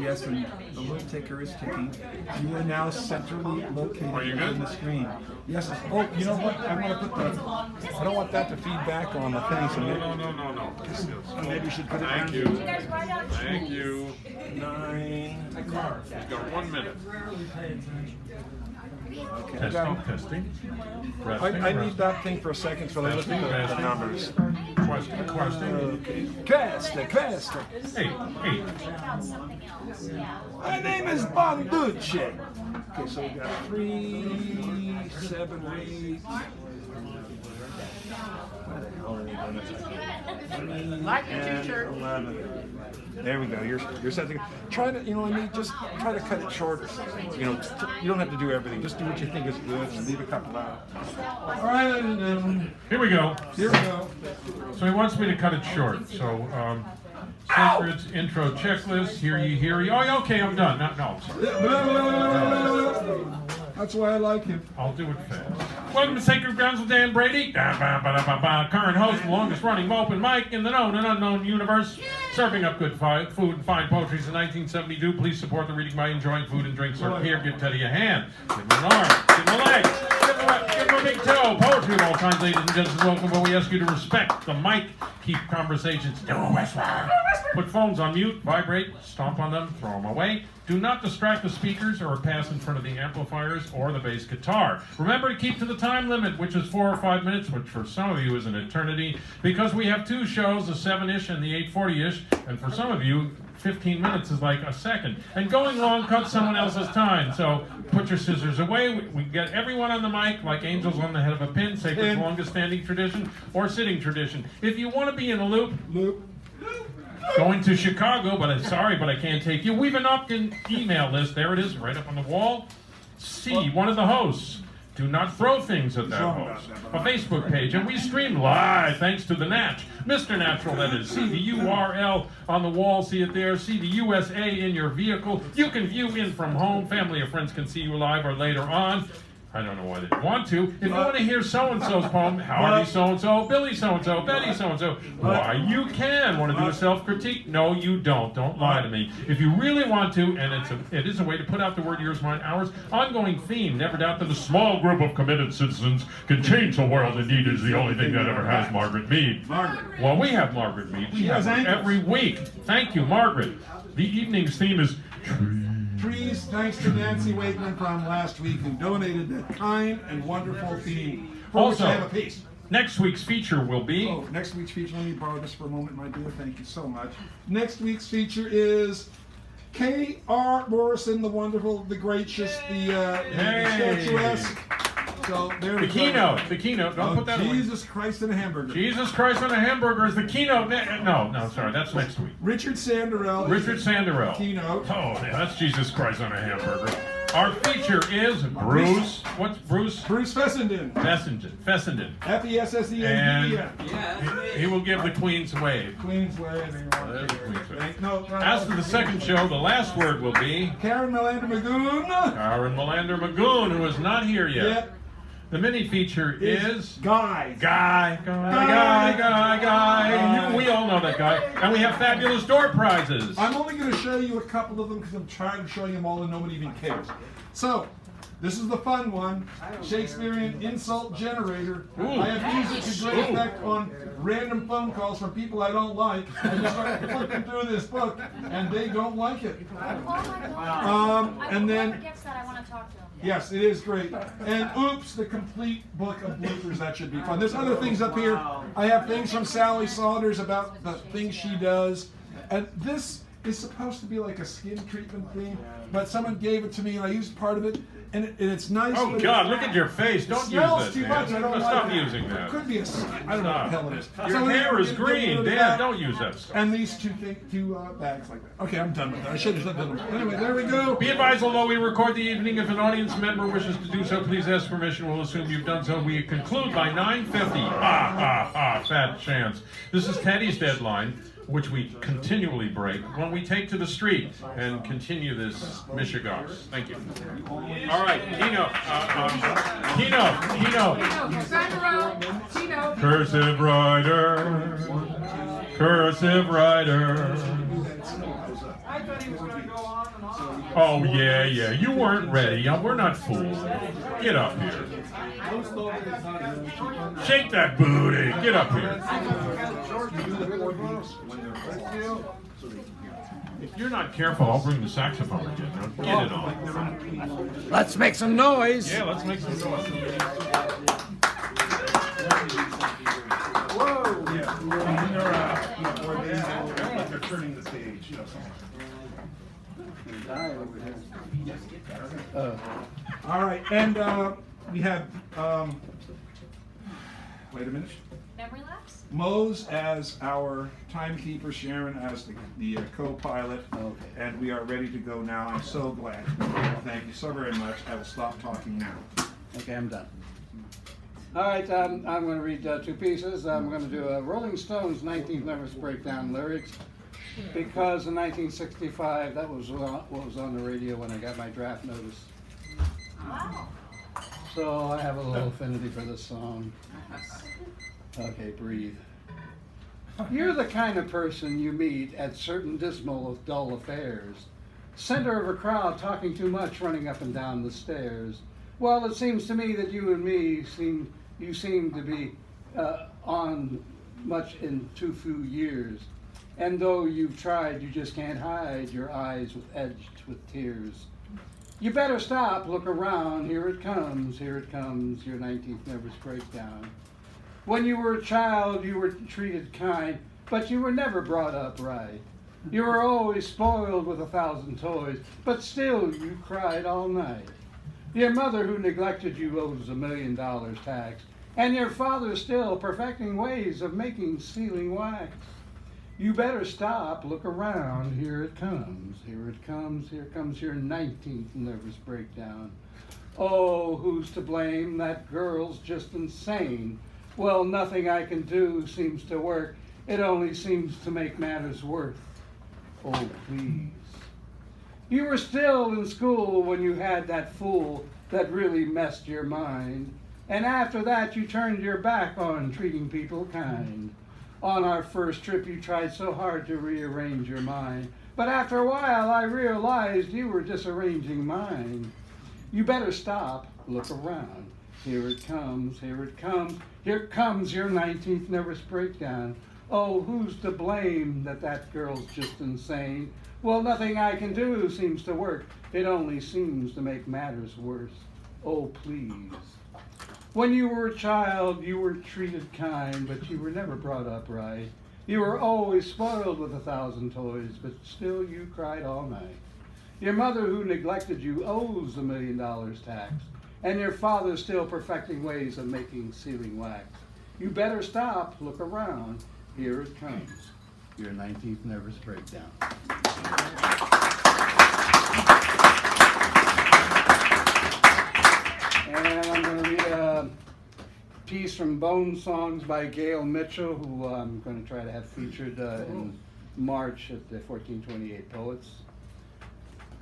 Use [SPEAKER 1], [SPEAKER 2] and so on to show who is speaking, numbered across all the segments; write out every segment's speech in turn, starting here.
[SPEAKER 1] Yes, and the little ticker is ticking. You are now centrally located on the screen. Yes. Oh, you know what? I want to put the. I don't want that to feed back on the thing. So maybe,
[SPEAKER 2] No.
[SPEAKER 1] maybe you should put it down.
[SPEAKER 2] Thank you. Thank you.
[SPEAKER 1] 9.
[SPEAKER 2] You've got 1 minute.
[SPEAKER 1] Okay.
[SPEAKER 2] Testing.
[SPEAKER 1] I need that thing for a second so I look at the numbers.
[SPEAKER 2] Question.
[SPEAKER 1] Okay. Cast.
[SPEAKER 2] Hey.
[SPEAKER 1] My name is Bonducci. Okay, so we got 3, 7, 8. Why the hell are we doing this? 3 and 11. There we go. You're set to go. Try to, just try to cut it short or something. You don't have to do everything. Just do what you think is good and leave a couple out. All right, ladies and gentlemen.
[SPEAKER 2] Here we go. So he wants me to cut it short. So, Sacred's intro checklist. Hear ye. Oh, okay, I'm done. No, sorry.
[SPEAKER 1] That's why I like him.
[SPEAKER 2] I'll do it fast. Welcome to Sacred Grounds with Dan Brady. Current host, the longest running open mic in the known and unknown universe. Serving up good food and fine poetry since 1972. Please support the reading by enjoying food and drinks served here. Give Teddy a hand. Give him an arm. Give him a leg. Give him a big toe. Poetry of all kinds, ladies and gentlemen. Welcome, but we ask you to respect the mic. Keep conversations to a whisper. Put phones on mute, vibrate, stomp on them, throw them away. Do not distract the speakers or pass in front of the amplifiers or the bass guitar. Remember to keep to the time limit, which is 4 or 5 minutes, which for some of you is an eternity, because we have 2 shows, the 7-ish and the 8:40-ish, and for some of you, 15 minutes is like a second. And going long cuts someone else's time, so put your scissors away. We get everyone on the mic like angels on the head of a pin, Sacred's longest standing tradition, or sitting tradition. If you want to be in a loop. Going to Chicago, but I'm sorry, but I can't take you. We've an opt-in email list. There it is, right up on the wall. C, one of the hosts. Do not throw things at that host. A Facebook page, and we stream live thanks to the Natch. Mr. Natural, that is. See the URL on the wall, see it there. See the USA in your vehicle. You can view in from home. Family or friends can see you live or later on. I don't know why they didn't want to. If you want to hear so-and-so's poem, Harvey so-and-so, Billy so-and-so, Betty so-and-so, why, you can. Want to do a self-critique? No, you don't. Don't lie to me. If you really want to, and it is a way to put out the word yours, mine, ours, ongoing theme, never doubt that a small group of committed citizens can change the world. Indeed, is the only thing that ever has Margaret Mead. Well, we have Margaret Mead. We have her every week. Thank you, Margaret. The evening's theme is
[SPEAKER 1] Trees, thanks to Nancy Wakeman from last week, who donated that kind and wonderful theme. For which I have a piece.
[SPEAKER 2] Next week's feature will be...
[SPEAKER 1] Oh, next week's feature, let me borrow this for a moment, my dear. Thank you so much. Next week's feature is K.R. Morrison, the wonderful, the gracious, the statuesque. So there we go.
[SPEAKER 2] The keynote. Don't put that away.
[SPEAKER 1] Jesus Christ and a hamburger.
[SPEAKER 2] Jesus Christ on a hamburger is the keynote. No, sorry, that's next week.
[SPEAKER 1] Richard Sanderell. Keynote.
[SPEAKER 2] Oh, yeah, that's Jesus Christ on a hamburger. Our feature is Bruce. What's Bruce?
[SPEAKER 1] Bruce Fessenden.
[SPEAKER 2] Fessenden.
[SPEAKER 1] Fessenden.
[SPEAKER 2] And he will give the Queen's Wave.
[SPEAKER 1] Queen's Wave.
[SPEAKER 2] As for the second show, the last word will be
[SPEAKER 1] Karen Melander
[SPEAKER 2] Magoon, who is not here yet. The mini feature is
[SPEAKER 1] Guy.
[SPEAKER 2] We all know that guy. And we have fabulous door prizes.
[SPEAKER 1] I'm only going to show you a couple of them because I'm trying to show you them all and nobody even cares. So, this is the fun one. Shakespearean insult generator. Ooh. I have used it to great effect on random phone calls from people I don't like. I just start flipping through this book and they don't like it.
[SPEAKER 3] Oh my God.
[SPEAKER 1] And then...
[SPEAKER 3] Gets that I want to talk to him.
[SPEAKER 1] Yes, it is great. And oops, the complete book of bloopers. That should be fun. There's other things up here. I have things from Sally Saunders about the things she does. And this is supposed to be like a skin treatment thing, but someone gave it to me and I used part of it. And it's nice.
[SPEAKER 2] Oh God! Look at your face! Don't use that.
[SPEAKER 1] Too much. I don't like
[SPEAKER 2] Stop
[SPEAKER 1] it.
[SPEAKER 2] using that.
[SPEAKER 1] It could be a. I don't know what the hell it is.
[SPEAKER 2] Your hair is green, Dan. Don't use that stuff.
[SPEAKER 1] And these two bags like that. Okay, I'm done with that. I should have done that. Anyway, there we go.
[SPEAKER 2] Be advised, although we record the evening, if an audience member wishes to do so, please ask permission. We'll assume you've done so. We conclude by 9:50. Fat chance. This is Teddy's deadline, which we continually break when we take to the street and continue this Michigan. Thank you. All right, keynote. Cursive writer. Cursive writer.
[SPEAKER 4] I thought he was going to go on and on.
[SPEAKER 2] Oh, yeah. You weren't ready. We're not fools. Get up here. Shake that booty. Get up here. If you're not careful, I'll bring the saxophone again. Now, get it on.
[SPEAKER 4] Let's make some noise.
[SPEAKER 2] Yeah, let's make some noise.
[SPEAKER 4] Whoa.
[SPEAKER 1] Yeah. They're turning the stage, you know, all right, and we have, wait a minute.
[SPEAKER 3] Memory lapse?
[SPEAKER 1] Mose as our timekeeper, Sharon as the co-pilot, and we are ready to go now. I'm so glad. Thank you so very much. I will stop talking now.
[SPEAKER 4] Okay, I'm done. All right, I'm going to read two pieces. I'm going to do a Rolling Stones 19th Nervous Breakdown lyrics because in 1965, that was what was on the radio when I got my draft notice.
[SPEAKER 3] Wow.
[SPEAKER 4] So I have a little affinity for this song. Okay, breathe. You're the kind of person you meet at certain dismal, dull affairs. Center of a crowd talking too much, running up and down the stairs. Well, it seems to me that you and me seem to be on much in too few years. And though you've tried, you just can't hide your eyes edged with tears. You better stop, look around, here it comes, your 19th nervous breakdown. When you were a child, you were treated kind, but you were never brought up right. You were always spoiled with 1,000 toys, but still you cried all night. Your mother who neglected you owes $1 million tax, and your father still perfecting ways of making sealing wax. You better stop, look around, here it comes, here comes your 19th nervous breakdown. Oh, who's to blame? That girl's just insane. Well, nothing I can do seems to work. It only seems to make matters worse. Oh, please. You were still in school when you had that fool that really messed your mind. And after that, you turned your back on treating people kind. On our first trip, you tried so hard to rearrange your mind. But after a while, I realized you were disarranging mine. You better stop, look around. Here it comes, here comes your 19th nervous breakdown. Oh, who's to blame that girl's just insane? Well, nothing I can do seems to work. It only seems to make matters worse. Oh, please. When you were a child, you were treated kind, but you were never brought up right. You were always spoiled with 1,000 toys, but still you cried all night. Your mother who neglected you owes $1 million tax, and your father still perfecting ways of making sealing wax. You better stop, look around, here it comes, your 19th nervous breakdown. And I'm going to read a piece from Bone Songs by Gail Mitchell, who I'm going to try to have featured in March at the 1428 Poets,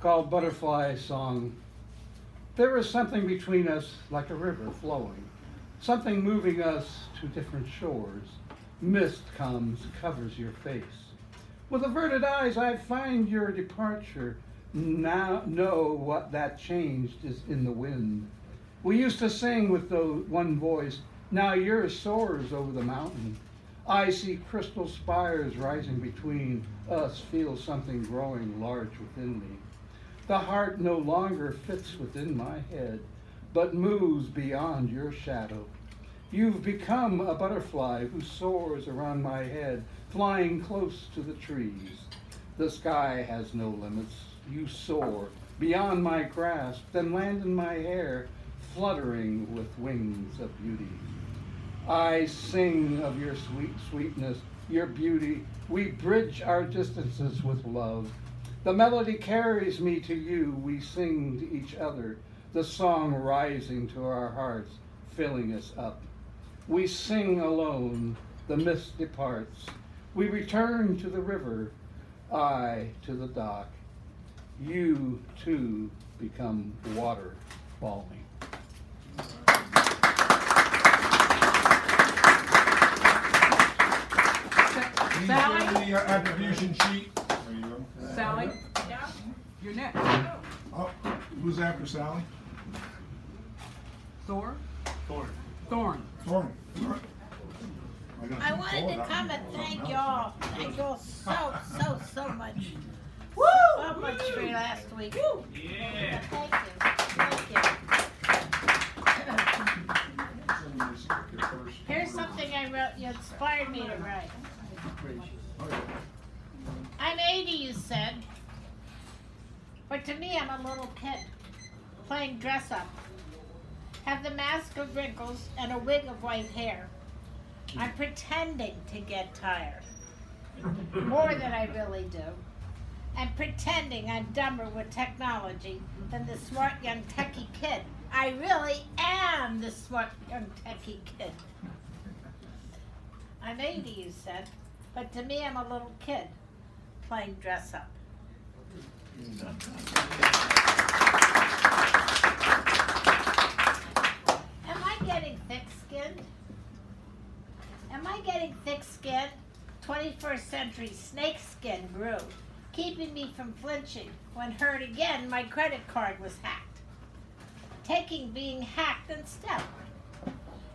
[SPEAKER 4] called Butterfly Song. There is something between us like a river flowing, something moving us to different shores. Mist comes, covers your face. With averted eyes I find your departure. Now know what that changed is in the wind. We used to sing with one voice, now yours soars over the mountain. I see crystal spires rising between us, feel something growing large within me. The heart no longer fits within my head, but moves beyond your shadow. You've become a butterfly who soars around my head, flying close to the trees. The sky has no limits. You soar beyond my grasp, then land in my hair, fluttering with wings of beauty. I sing of your sweet sweetness, your beauty. We bridge our distances with love. The melody carries me to you. We sing to each other, the song rising to our hearts, filling us up. We sing alone, the mist departs. We return to the river, I to the dock. You too become water falling.
[SPEAKER 1] Please
[SPEAKER 5] Sally?
[SPEAKER 1] give me the attribution sheet.
[SPEAKER 5] Sally, you're next.
[SPEAKER 1] Oh, who's after Sally?
[SPEAKER 5] Thor?
[SPEAKER 6] Thorn.
[SPEAKER 5] Thorn.
[SPEAKER 1] Thorn.
[SPEAKER 7] I wanted to come and thank y'all. Thank y'all so much. Woo! So much for last week.
[SPEAKER 6] Yeah.
[SPEAKER 7] Thank you. Here's something I wrote. You inspired me to write. I'm 80, you said. But to me, I'm a little kid playing dress up. Have the mask of wrinkles and a wig of white hair. I'm pretending to get tired. More than I really do. And pretending I'm dumber with technology than the smart young techie kid. I really am the smart young techie kid. I'm 80, you said. But to me, I'm a little kid playing dress up. Am I getting thick-skinned? Am I getting thick-skinned? 21st century snakeskin grew, keeping me from flinching when heard again my credit card was hacked. Taking being hacked in step.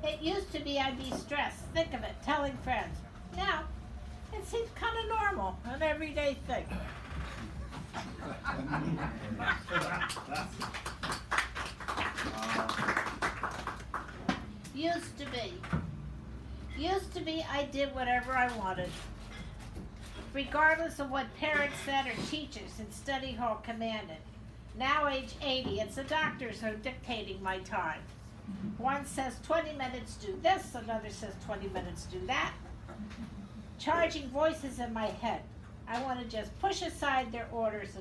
[SPEAKER 7] It used to be I'd be stressed, think of it, telling friends. Now, it seems kind of normal, an everyday thing. Used to be I did whatever I wanted, regardless of what parents said or teachers in study hall commanded. Now age 80, it's the doctors who are dictating my time. One says 20 minutes do this, another says 20 minutes do that. Charging voices in my head. I want to just push aside their orders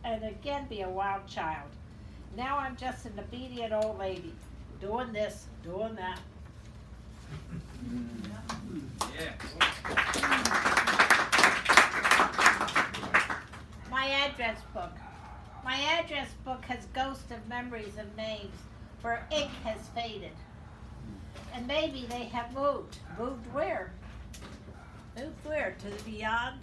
[SPEAKER 7] and again be a wild child. Now I'm just an obedient old lady, doing this, doing that. My address book. My address book has ghosts of memories of names where ink has faded. And maybe they have moved. Moved where? Moved where? To the beyond?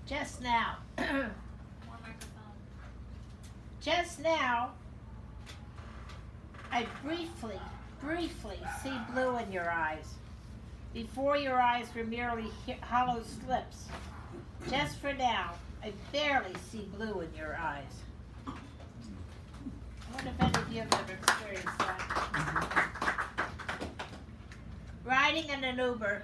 [SPEAKER 7] Just now. Just now, I briefly see blue in your eyes. Before your eyes were merely hollow slips. Just for now, I barely see blue in your eyes. I wonder if any of you have ever experienced that. Riding in an Uber,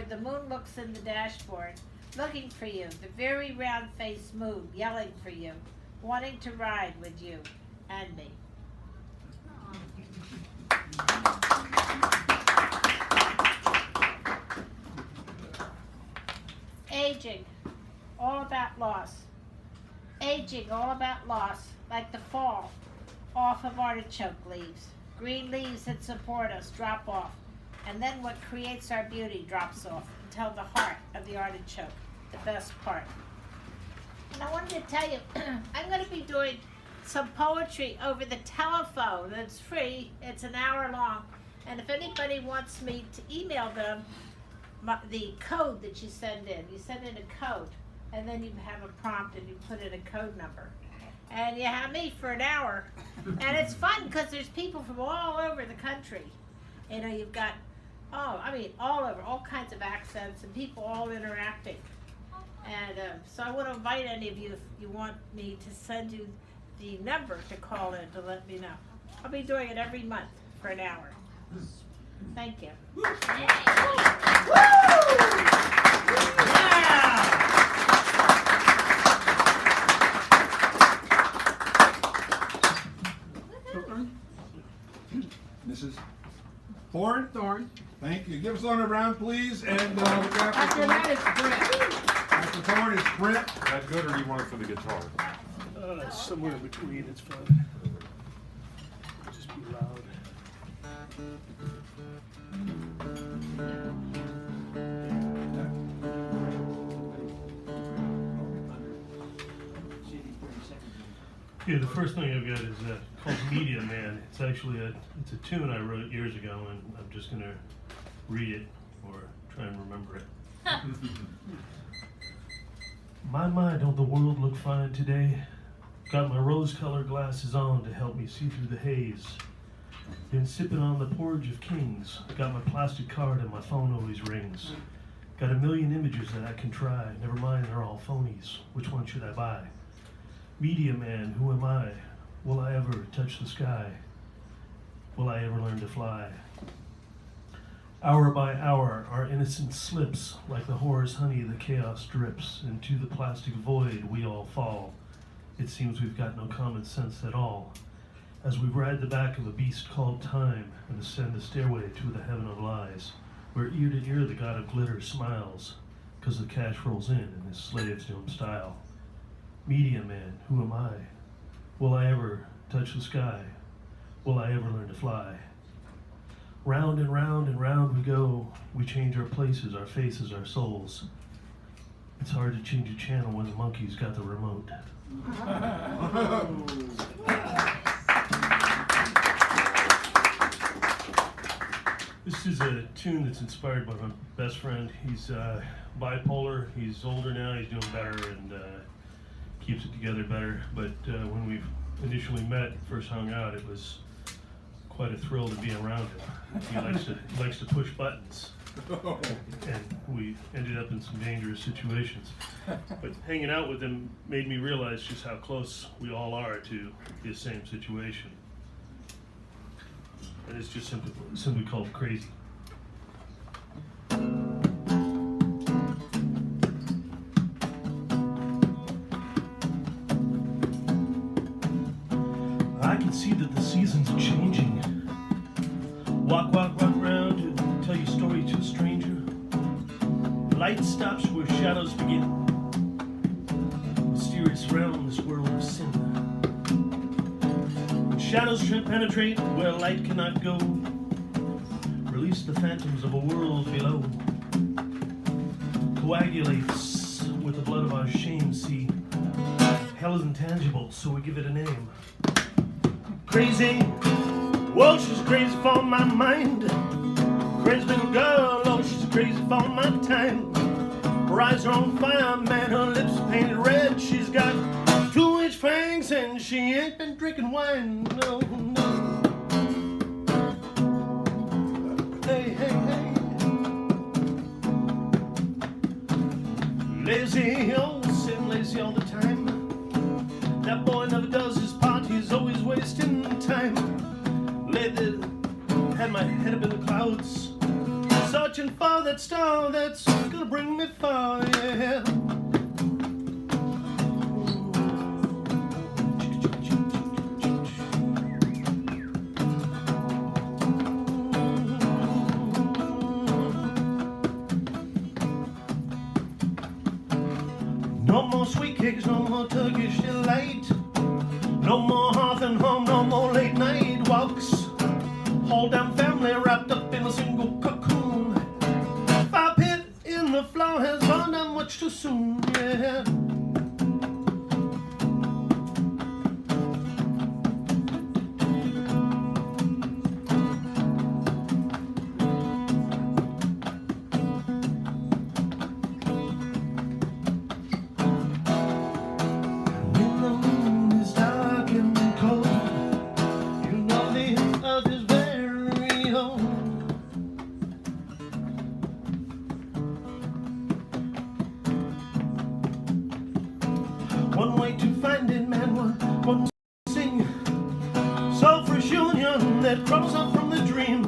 [SPEAKER 7] the moon looks in the dashboard, looking for you, the very round-faced moon, yelling for you, wanting to ride with you and me. Aging, all about loss. Aging, all about loss, like the fall off of artichoke leaves. Green leaves that support us drop off, and then what creates our beauty drops off until the heart of the artichoke, the best part. And I wanted to tell you, I'm going to be doing some poetry over the telephone. It's free, it's an hour long, and if anybody wants me to email them the code that you send in a code, and then you have a prompt and you put in a code number. And you have me for an hour. And it's fun because there's people from all over the country. You know, you've got, all over, all kinds of accents and people all interacting. And so I want to invite any of you, if you want me to send you the number to call in to let me know. I'll be doing it every month for an hour. Thank you.
[SPEAKER 1] Mrs. Thorne?
[SPEAKER 5] Thorn.
[SPEAKER 1] Thank you. Give us on a round, please. And
[SPEAKER 5] After that, it's Brett.
[SPEAKER 1] After Thorne is Brett.
[SPEAKER 2] That good, or do you want it for the guitar?
[SPEAKER 6] Somewhere in between, it's fine. Just be loud. Yeah, the first thing I've got is called Media Man. It's actually it's a tune I wrote years ago, and I'm just gonna read it or try and remember it. My, don't the world look fine today? Got my rose-colored glasses on to help me see through the haze. Been sipping on the porridge of kings. Got my plastic card and my phone always rings. Got a million images that I can try. Never mind, they're all phonies. Which one should I buy? Media man, who am I? Will I ever touch the sky? Will I ever learn to fly? Hour by hour, our innocence slips. Like the horror's honey, the chaos drips. Into the plastic void we all fall. It seems we've got no common sense at all. As we ride the back of a beast called time and ascend the stairway to the heaven of lies, where ear to ear the god of glitter smiles, 'cause the cash rolls in his slaves to him style. Media man, who am I? Will I ever touch the sky? Will I ever learn to fly? Round and round and round we go. We change our places, our faces, our souls. It's hard to change a channel when the monkey's got the remote. This is a tune that's inspired by my best friend. He's bipolar. He's older now. He's doing better and keeps it together better. But when we initially met, first hung out, it was quite a thrill to be around him. He likes to push buttons, and we ended up in some dangerous situations. But hanging out with him made me realize just how close we all are to the same situation. And it's just simply called Crazy. I can see that the seasons are changing. Walk round to tell your story to a stranger. Light stops where shadows begin. Mysterious realm, this world of sin. When shadows penetrate where light cannot go. Release the phantoms of a world below. Coagulates with the blood of our shame. See, hell is intangible, so we give it a name. Crazy, well, she's crazy for my mind. Crazy little girl, oh, she's crazy for my time. Her eyes are on fire, man, her lips are painted red. She's got 2-inch fangs and she ain't been drinking wine, no, no. Hey, hey, hey. Lazy, oh, sitting lazy all the time. That boy never does his part, he's always wasting time. Lately, had my head up in the clouds, searching for that star that's gonna bring me far, yeah. No more sweet cakes, no more Turkish delight. No more hearth and home, no more late night walks. Whole damn family wrapped up in a single cocoon. Fire pit in the floor has gone down much too soon, yeah. One way to find it, man, one sing. Sulphurous union that grows up from the dream.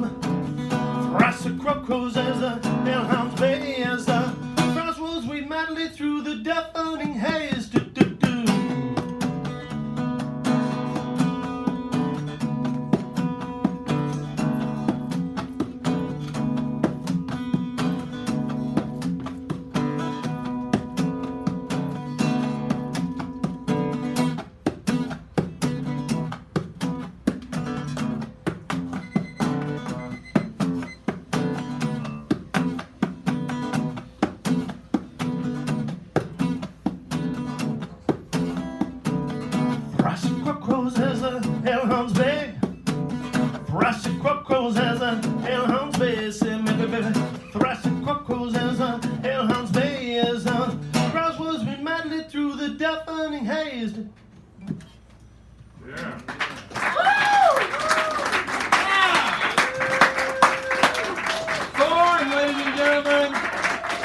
[SPEAKER 6] Thoracic crows as the hellhounds bay, as the crossroads we madly through the deafening haze. Do, do, do. Thoracic quackles as a hellhound's bay. Say, maybe, baby. Thoracic quackles as a hellhound's bay. As the crowds was we madly through the deafening haze.
[SPEAKER 2] Yeah.
[SPEAKER 1] Thorn, ladies and gentlemen,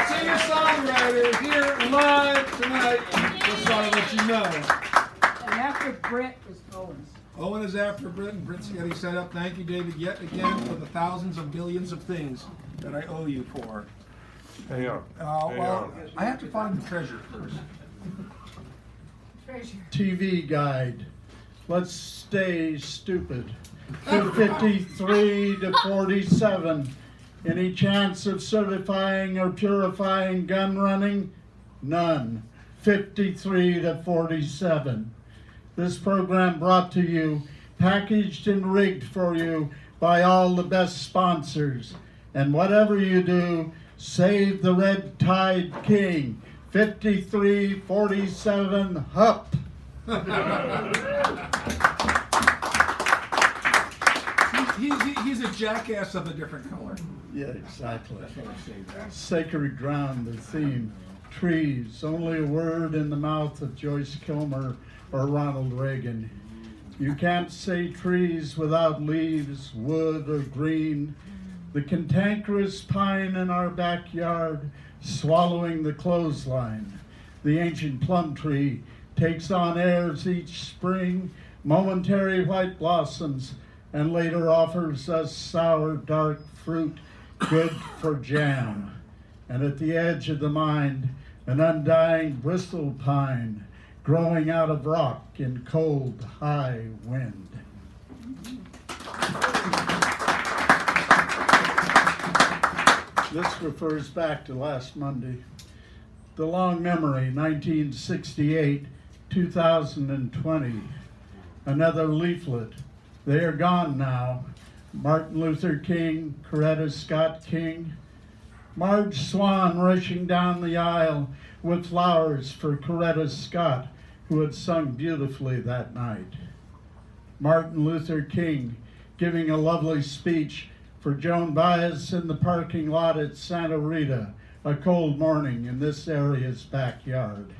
[SPEAKER 1] singer-songwriter here live tonight. Just thought I'd let you know.
[SPEAKER 5] And after Brett is Owens.
[SPEAKER 1] Owen is after Britt, and Britt's getting set up. Thank you, David, yet again for the thousands of billions of things that I owe you for.
[SPEAKER 2] Hey,
[SPEAKER 1] Well, I have to find the treasure first.
[SPEAKER 4] TV guide. Let's stay stupid. 253 to 47. Any chance of certifying or purifying gun running? None. 53 to 47. This program brought to you, packaged and rigged for you by all the best sponsors. And whatever you do, save the Red Tide King. 53-47 Hup.
[SPEAKER 1] He's a jackass of a different color.
[SPEAKER 4] Yeah, exactly.
[SPEAKER 1] That's what I say that.
[SPEAKER 4] Sacred ground, the theme. Trees, only a word in the mouth of Joyce Kilmer or Ronald Reagan. You can't say trees without leaves, wood, or green. The cantankerous pine in our backyard, swallowing the clothesline. The ancient plum tree takes on airs each spring, momentary white blossoms, and later offers us sour, dark fruit, good for jam. And at the edge of the mind, an undying bristle pine, growing out of rock in cold, high wind. This refers back to last Monday. The long memory, 1968, 2020. Another leaflet. They are gone now. Martin Luther King, Coretta Scott King. Marge Swan rushing down the aisle with flowers for Coretta Scott, who had sung beautifully that night. Martin Luther King giving a lovely speech for Joan Baez in the parking lot at Santa Rita, a cold morning in this area's backyard.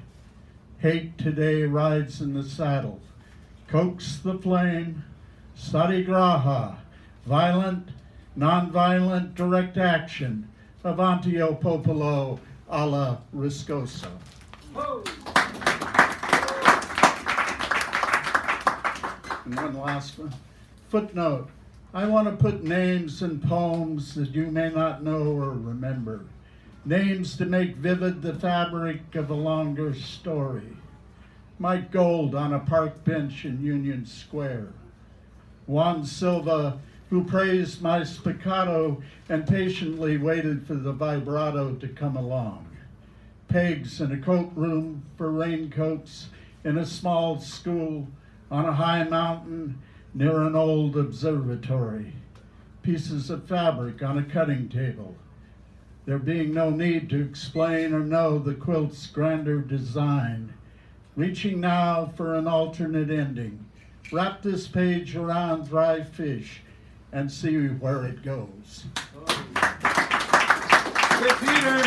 [SPEAKER 4] Hate today rides in the saddle, coax the flame, satyagraha, violent, nonviolent direct action, Avantio Popolo alla Riscosa. And one last one. Footnote. I want to put names in poems that you may not know or remember. Names to make vivid the fabric of a longer story. Mike Gold on a park bench in Union Square. Juan Silva, who praised my spiccato and patiently waited for the vibrato to come along. Pegs in a coat room for raincoats in a small school on a high mountain near an old observatory. Pieces of fabric on a cutting table. There being no need to explain or know the quilt's grander design. Reaching now for an alternate ending. Wrap this page around dry fish and see where it goes.
[SPEAKER 1] Hey, Peter.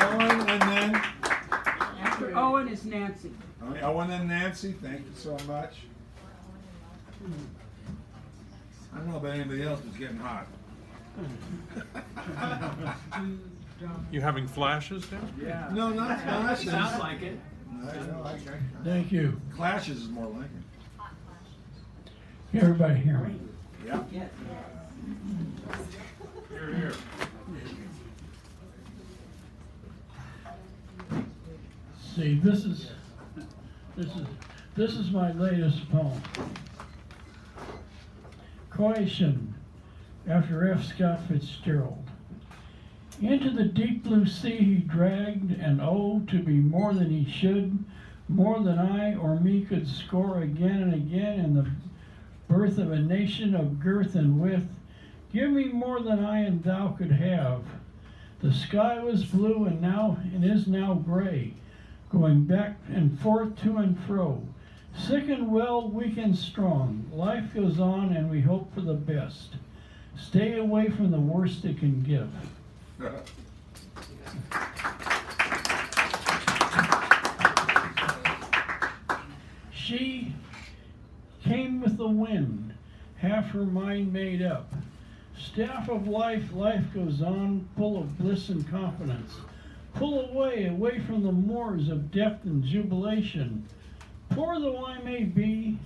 [SPEAKER 1] Owen, and then?
[SPEAKER 5] After Owen is Nancy.
[SPEAKER 1] Owen and Nancy, thank you so much. I don't know about anybody else, but it's getting hot.
[SPEAKER 2] You having flashes there?
[SPEAKER 5] Yeah.
[SPEAKER 1] No, not flashes.
[SPEAKER 5] Sounds like it.
[SPEAKER 1] No,
[SPEAKER 8] Thank you.
[SPEAKER 1] Clashes is more like it.
[SPEAKER 8] Can everybody hear me?
[SPEAKER 1] Yeah.
[SPEAKER 2] Here, here.
[SPEAKER 8] See, this is my latest poem. Coition, after F. Scott Fitzgerald. Into the deep blue sea he dragged, and oh, to be more than he should, more than I or me could score again and again in the birth of a nation of girth and width. Give me more than I and thou could have. The sky was blue and is now gray, going back and forth to and fro, Sick and well, weak and strong, life goes on and we hope for the best. Stay away from the worst it can give. She came with the wind, half her mind made up. Staff of life, life goes on, full of bliss and confidence. Pull away from the moors of depth and jubilation. Poor though I may be,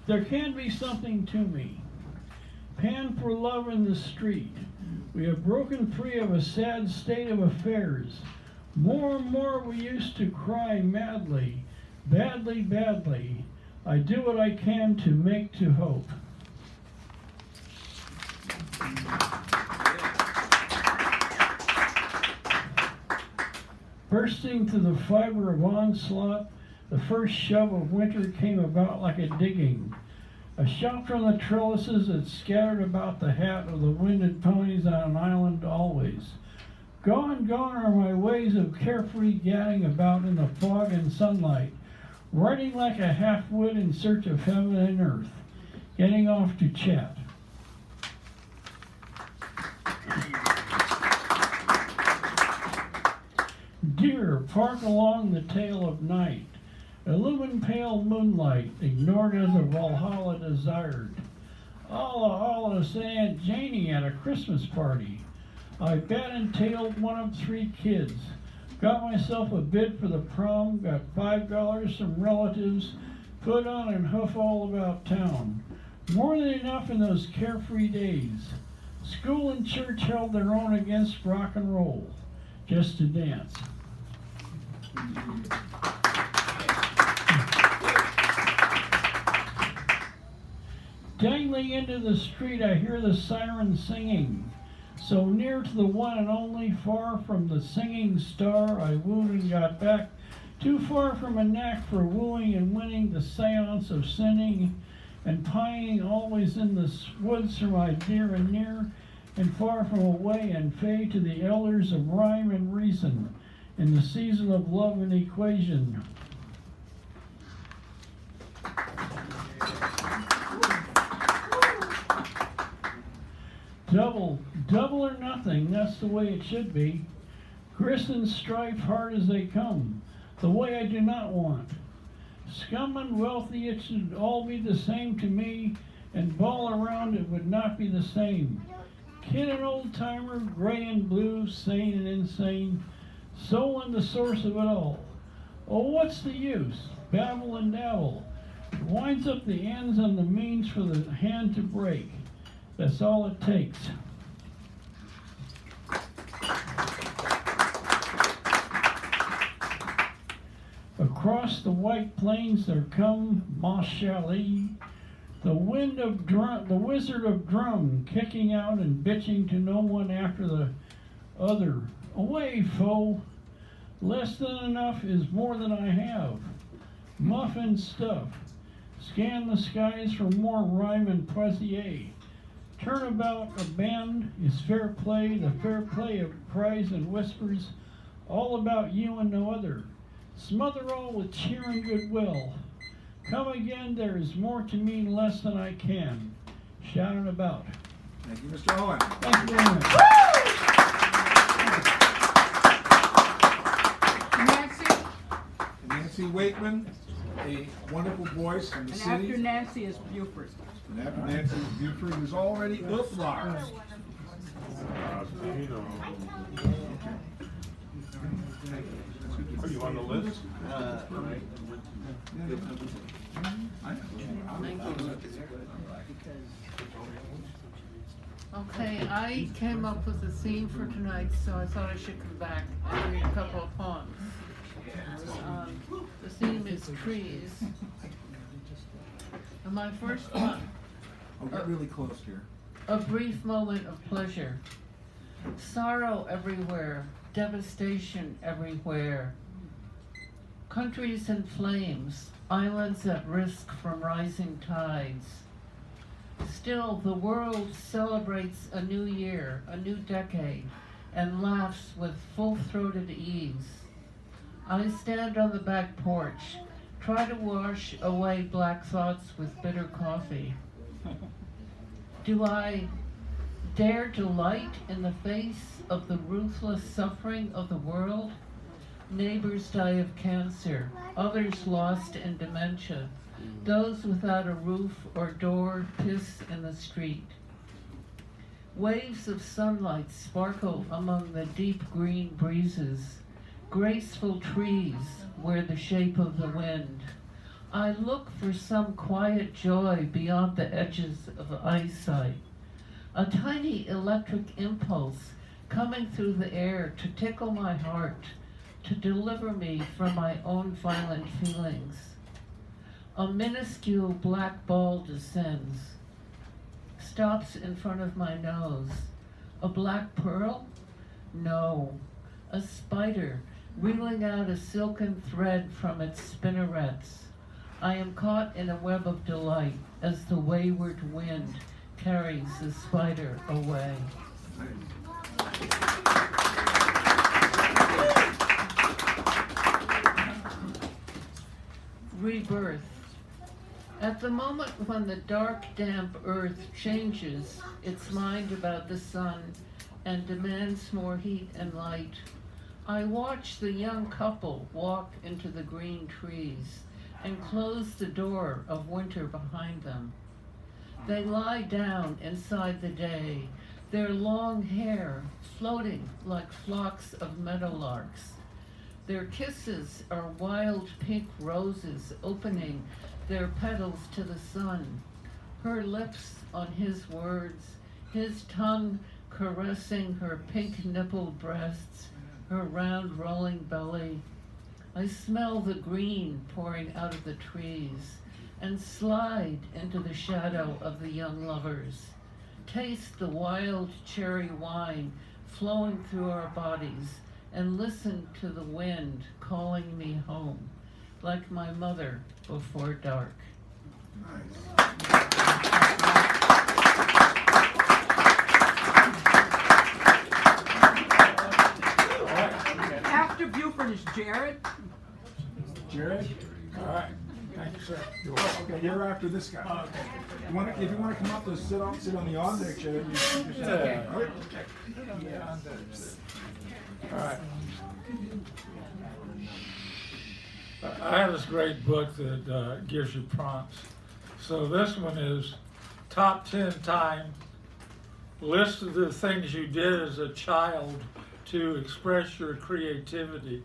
[SPEAKER 8] there can be something to me. Pan for love in the street. We have broken free of a sad state of affairs. More and more we used to cry madly, badly, badly. I do what I can to make to hope. Bursting through the fiber of onslaught, the first shove of winter came about like a digging. A shot from the trellises that scattered about the hat of the winded ponies on an island always. Gone, gone are my ways of carefree gadding about in the fog and sunlight, riding like a half-wit in search of heaven and earth, getting off to chat. Dear, park along the tail of night, illumine pale moonlight, ignored as a Valhalla desired. Allah, to say Aunt Janie at a Christmas party. I bat and tailed one of 3 kids. Got myself a bid for the prom, got $5 from relatives, put on and hoof all about town. More than enough in those carefree days. School and church held their own against rock and roll, just to dance. Dangling into the street, I hear the siren singing. So near to the one and only, far from the singing star, I wooed and got back. Too far from a knack for wooing and winning, the seance of sinning and pining, always in the woods for my dear and near, and far from away and fade to the elders of rhyme and reason, in the season of love and equation. Double or nothing, that's the way it should be. Grist and strife hard as they come, the way I do not want. Scum and wealthy, it should all be the same to me, and ball around it would not be the same. Kid and old timer, gray and blue, sane and insane, soul and the source of it all. Oh, what's the use? Babble and dabble. It winds up the ends and the means for the hand to break. That's all it takes. Across the white plains there come Mashali, the wizard of drum, kicking out and bitching to no one after the other. Away, foe! Less than enough is more than I have. Muffin stuff. Scan the skies for more rhyme and poisier. Turnabout a band is fair play, the fair play of cries and whispers, all about you and no other. Smother all with cheer and goodwill. Come again, there is more to mean less than I can. Shout it about.
[SPEAKER 1] Thank you, Mr. Owen.
[SPEAKER 8] Thank you very much.
[SPEAKER 1] Nancy Wakeman, a wonderful voice from the
[SPEAKER 5] And
[SPEAKER 1] city.
[SPEAKER 5] after Nancy is Buford.
[SPEAKER 1] And after Nancy is Buford, who's already up large.
[SPEAKER 2] Are you on the list?
[SPEAKER 9] Okay, I came up with a theme for tonight, so I thought I should come back and read a couple of poems. The theme is trees. And my first one,
[SPEAKER 1] Oh, get really close here.
[SPEAKER 9] a brief moment of pleasure. Sorrow everywhere, devastation everywhere. Countries in flames, islands at risk from rising tides. Still, the world celebrates a new year, a new decade, and laughs with full-throated ease. I stand on the back porch, Try to wash away black thoughts with bitter coffee. Do I dare to light in the face of the ruthless suffering of the world? Neighbors die of cancer, others lost in dementia. Those without a roof or door piss in the street. Waves of sunlight sparkle among the deep green breezes. Graceful trees wear the shape of the wind. I look for some quiet joy beyond the edges of eyesight. A tiny electric impulse coming through the air to tickle my heart, to deliver me from my own violent feelings. A minuscule black ball descends, stops in front of my nose. A black pearl? No. A spider reeling out a silken thread from its spinnerets. I am caught in a web of delight as the wayward wind carries the spider away. Rebirth. At the moment when the dark, damp earth changes its mind about the sun and demands more heat and light, I watch the young couple walk into the green trees and close the door of winter behind them. They lie down inside the day, their long hair floating like flocks of meadowlarks. Their kisses are wild pink roses opening their petals to the sun. Her lips on his words, his tongue caressing her pink nippled breasts, her round rolling belly. I smell the green pouring out of the trees and slide into the shadow of the young lovers. Taste the wild cherry wine flowing through our bodies and listen to the wind calling me home, like my mother before dark.
[SPEAKER 5] After Buford is Jared.
[SPEAKER 1] Jared? All right. Thank you, sir. You're welcome. Okay, you're after this guy. Okay. If you want to come up to sit on the on deck chair, you just
[SPEAKER 10] Yeah.
[SPEAKER 1] All right.
[SPEAKER 10] All right. I have this great book that gives you prompts. So this one is top 10 time list of the things you did as a child to express your creativity.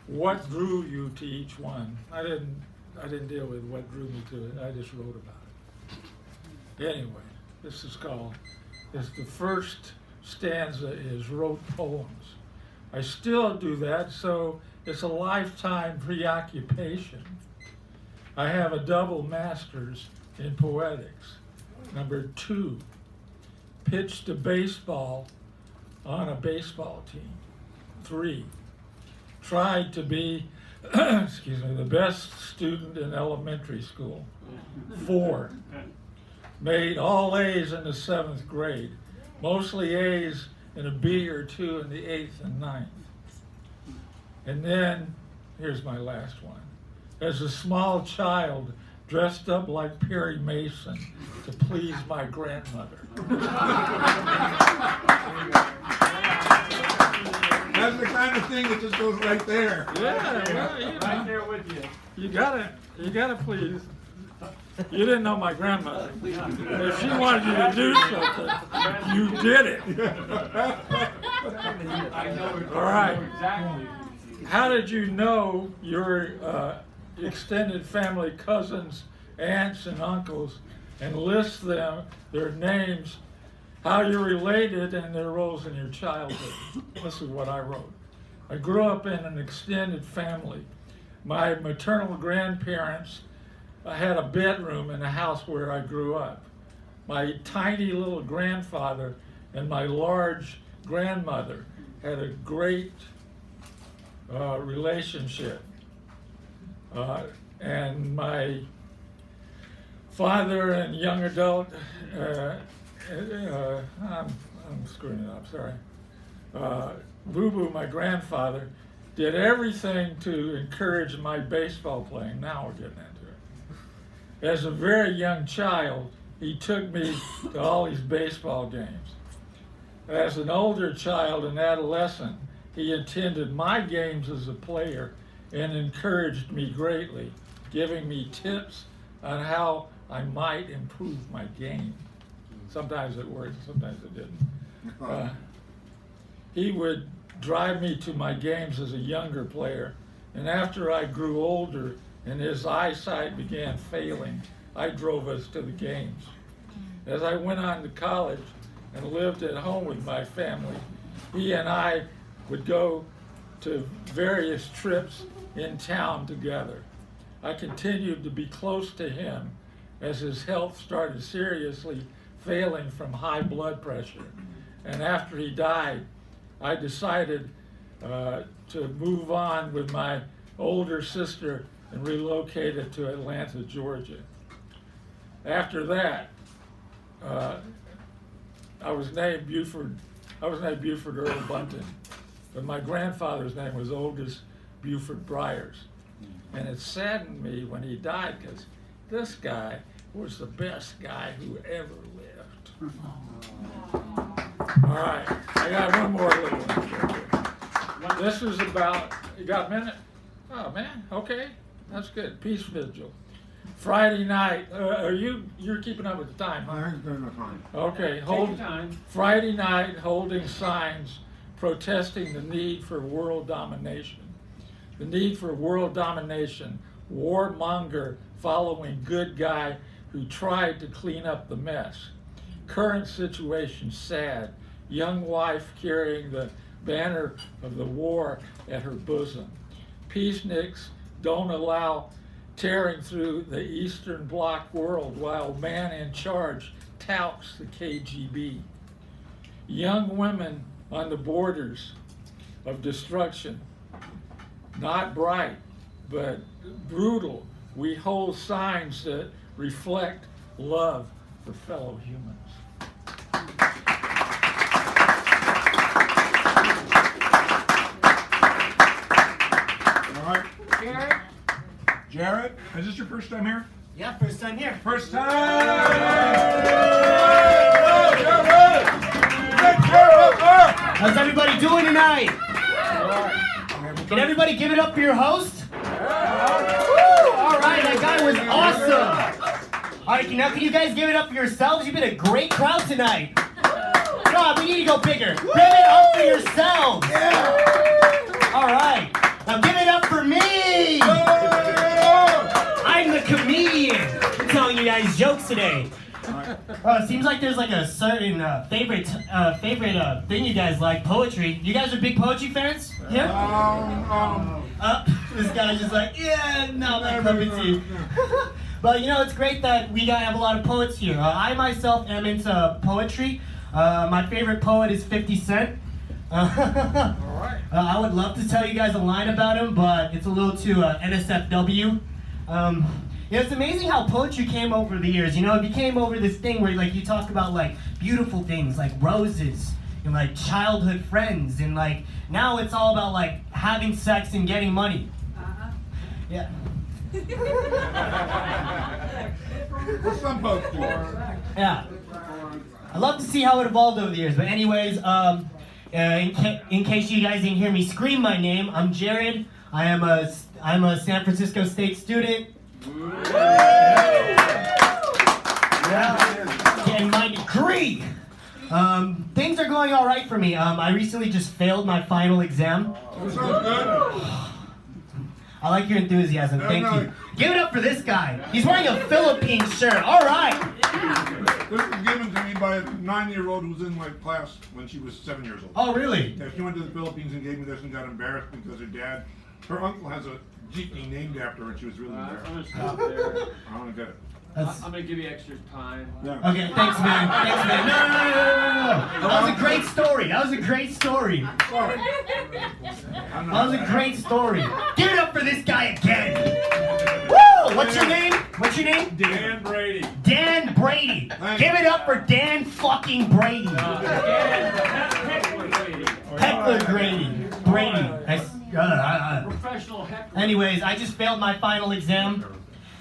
[SPEAKER 10] What drew you to each one? I didn't deal with what drew me to it. I just wrote about it. Anyway, this is called. The first stanza is wrote poems. I still do that, so it's a lifetime preoccupation. I have a double master's in poetics. Number 2, pitched a baseball on a baseball team. 3, tried to be the best student in elementary school. 4, made all A's in the 7th grade, mostly A's and a B or 2 in the 8th and 9th. And then, here's my last one. As a small child, dressed up like Perry Mason to please my grandmother.
[SPEAKER 1] That's the kind of thing that just goes right there.
[SPEAKER 10] Yeah, well, you know,
[SPEAKER 2] Right there with you.
[SPEAKER 10] you gotta please. You didn't know my grandmother. If she wanted you to do something, you did it.
[SPEAKER 2] I know
[SPEAKER 10] All right.
[SPEAKER 2] exactly.
[SPEAKER 10] How did you know your extended family, cousins, aunts, and uncles, and list them, their names, how you're related, and their roles in your childhood? This is what I wrote. I grew up in an extended family. My maternal grandparents had a bedroom in the house where I grew up. My tiny little grandfather and my large grandmother had a great relationship. And my father and young adult, I'm screwing it up, sorry. Boo Boo, my grandfather, did everything to encourage my baseball playing. Now we're getting into it. As a very young child, he took me to all these baseball games. As an older child and adolescent, he attended my games as a player and encouraged me greatly, giving me tips on how I might improve my game. Sometimes it worked, sometimes it didn't. He would drive me to my games as a younger player, and after I grew older and his eyesight began failing, I drove us to the games. As I went on to college and lived at home with my family, he and I would go to various trips in town together. I continued to be close to him as his health started seriously failing from high blood pressure. And after he died, I decided to move on with my older sister and relocated to Atlanta, Georgia. After that, I was named Buford Earl Bunton, but my grandfather's name was Oldest Buford Briars. And it saddened me when he died because this guy was the best guy who ever lived. All right, I got one more little one. This is about, you got a minute? Oh man, okay, that's good. Peace Vigil. Friday night, you're keeping up with the time, huh? Okay, Friday night holding signs protesting the need for world domination. The need for world domination, warmonger following good guy who tried to clean up the mess. Current situation sad, young wife carrying the banner of the war at her bosom. Peaceniks don't allow tearing through the Eastern Bloc world while man in charge touts the KGB. Young women on the borders of destruction, not bright, but brutal. We hold signs that reflect love for fellow humans.
[SPEAKER 1] All right.
[SPEAKER 5] Jared?
[SPEAKER 1] Jared, is this your first time here?
[SPEAKER 11] Yeah, first time here.
[SPEAKER 1] First time! Jared!
[SPEAKER 11] How's everybody doing tonight? Can everybody give it up for your host? Woo! All right, that guy was awesome. All right, now can you guys give it up for yourselves? You've been a great crowd tonight. Come on, we need to go bigger. Give it up for yourselves. All right, now give it up for me. I'm the comedian. I'm telling you guys jokes today. It seems like there's like a certain favorite thing you guys like, poetry. You guys are big poetry fans? Yeah? This guy's just like, yeah, no, my cup of tea. But you know, it's great that we have a lot of poets here. I myself am into poetry. My favorite poet is 50 Cent. I would love to tell you guys a line about him, but it's a little too NSFW. Yeah, it's amazing how poetry came over the years. You know, it became over this thing where like you talk about like beautiful things like roses and like childhood friends, and like now it's all about like having sex and getting money. Yeah.
[SPEAKER 1] What's some poets do?
[SPEAKER 11] Yeah. I love to see how it evolved over the years. But anyways, in case you guys didn't hear me scream my name, I'm Jared. I'm a San Francisco State student. Getting my degree. Things are going all right for me. I recently just failed my final exam.
[SPEAKER 1] Sounds good.
[SPEAKER 11] I like your enthusiasm. Thank you. Give it up for this guy. He's wearing a Philippines shirt. All right.
[SPEAKER 1] This was given to me by a 9-year-old who was in my class when she was 7 years old.
[SPEAKER 11] Oh, really?
[SPEAKER 1] Yeah, she went to the Philippines and gave me this and got embarrassed because her uncle has a jeepney named after her, and she was really embarrassed.
[SPEAKER 12] I'm gonna stop there.
[SPEAKER 1] I want to get it.
[SPEAKER 12] I'm gonna give you extra time.
[SPEAKER 1] Yeah.
[SPEAKER 11] Okay, thanks, man. Thanks, man. No. That was a great story. That was a great story.
[SPEAKER 1] Sorry.
[SPEAKER 11] That was a great story. Give it up for this guy again. Woo! What's your name? What's your name?
[SPEAKER 12] Dan Brady.
[SPEAKER 11] Dan Brady. Give it up for Dan fucking Brady.
[SPEAKER 12] Heckler Brady.
[SPEAKER 11] Heckler Brady. Brady.
[SPEAKER 12] Professional heckler.
[SPEAKER 11] Anyways, I just failed my final exam.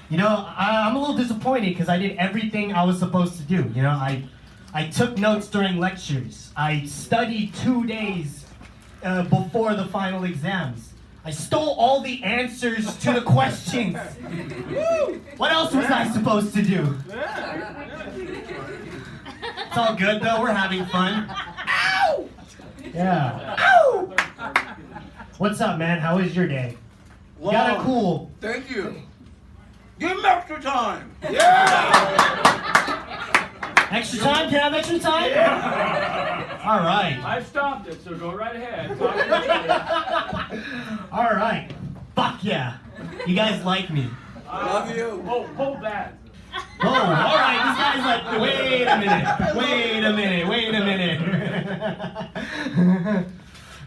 [SPEAKER 11] You know, I'm a little disappointed because I did everything I was supposed to do. You know, I took notes during lectures. I studied 2 days before the final exams. I stole all the answers to the questions. What else was I supposed to do? It's all good though, we're having fun. Ow! Yeah. Ow! What's up, man? How was your day? You got a cool.
[SPEAKER 4] Thank you. Give him extra time.
[SPEAKER 11] Extra time? Can I have extra time?
[SPEAKER 12] Yeah.
[SPEAKER 11] All right.
[SPEAKER 12] I've stopped it, so go right ahead. Talk to each other.
[SPEAKER 11] All right. Fuck yeah. You guys like me.
[SPEAKER 4] Love you.
[SPEAKER 12] Oh, hold that.
[SPEAKER 11] Oh, all right. This guy's like, wait a minute. Wait a minute. Wait a minute.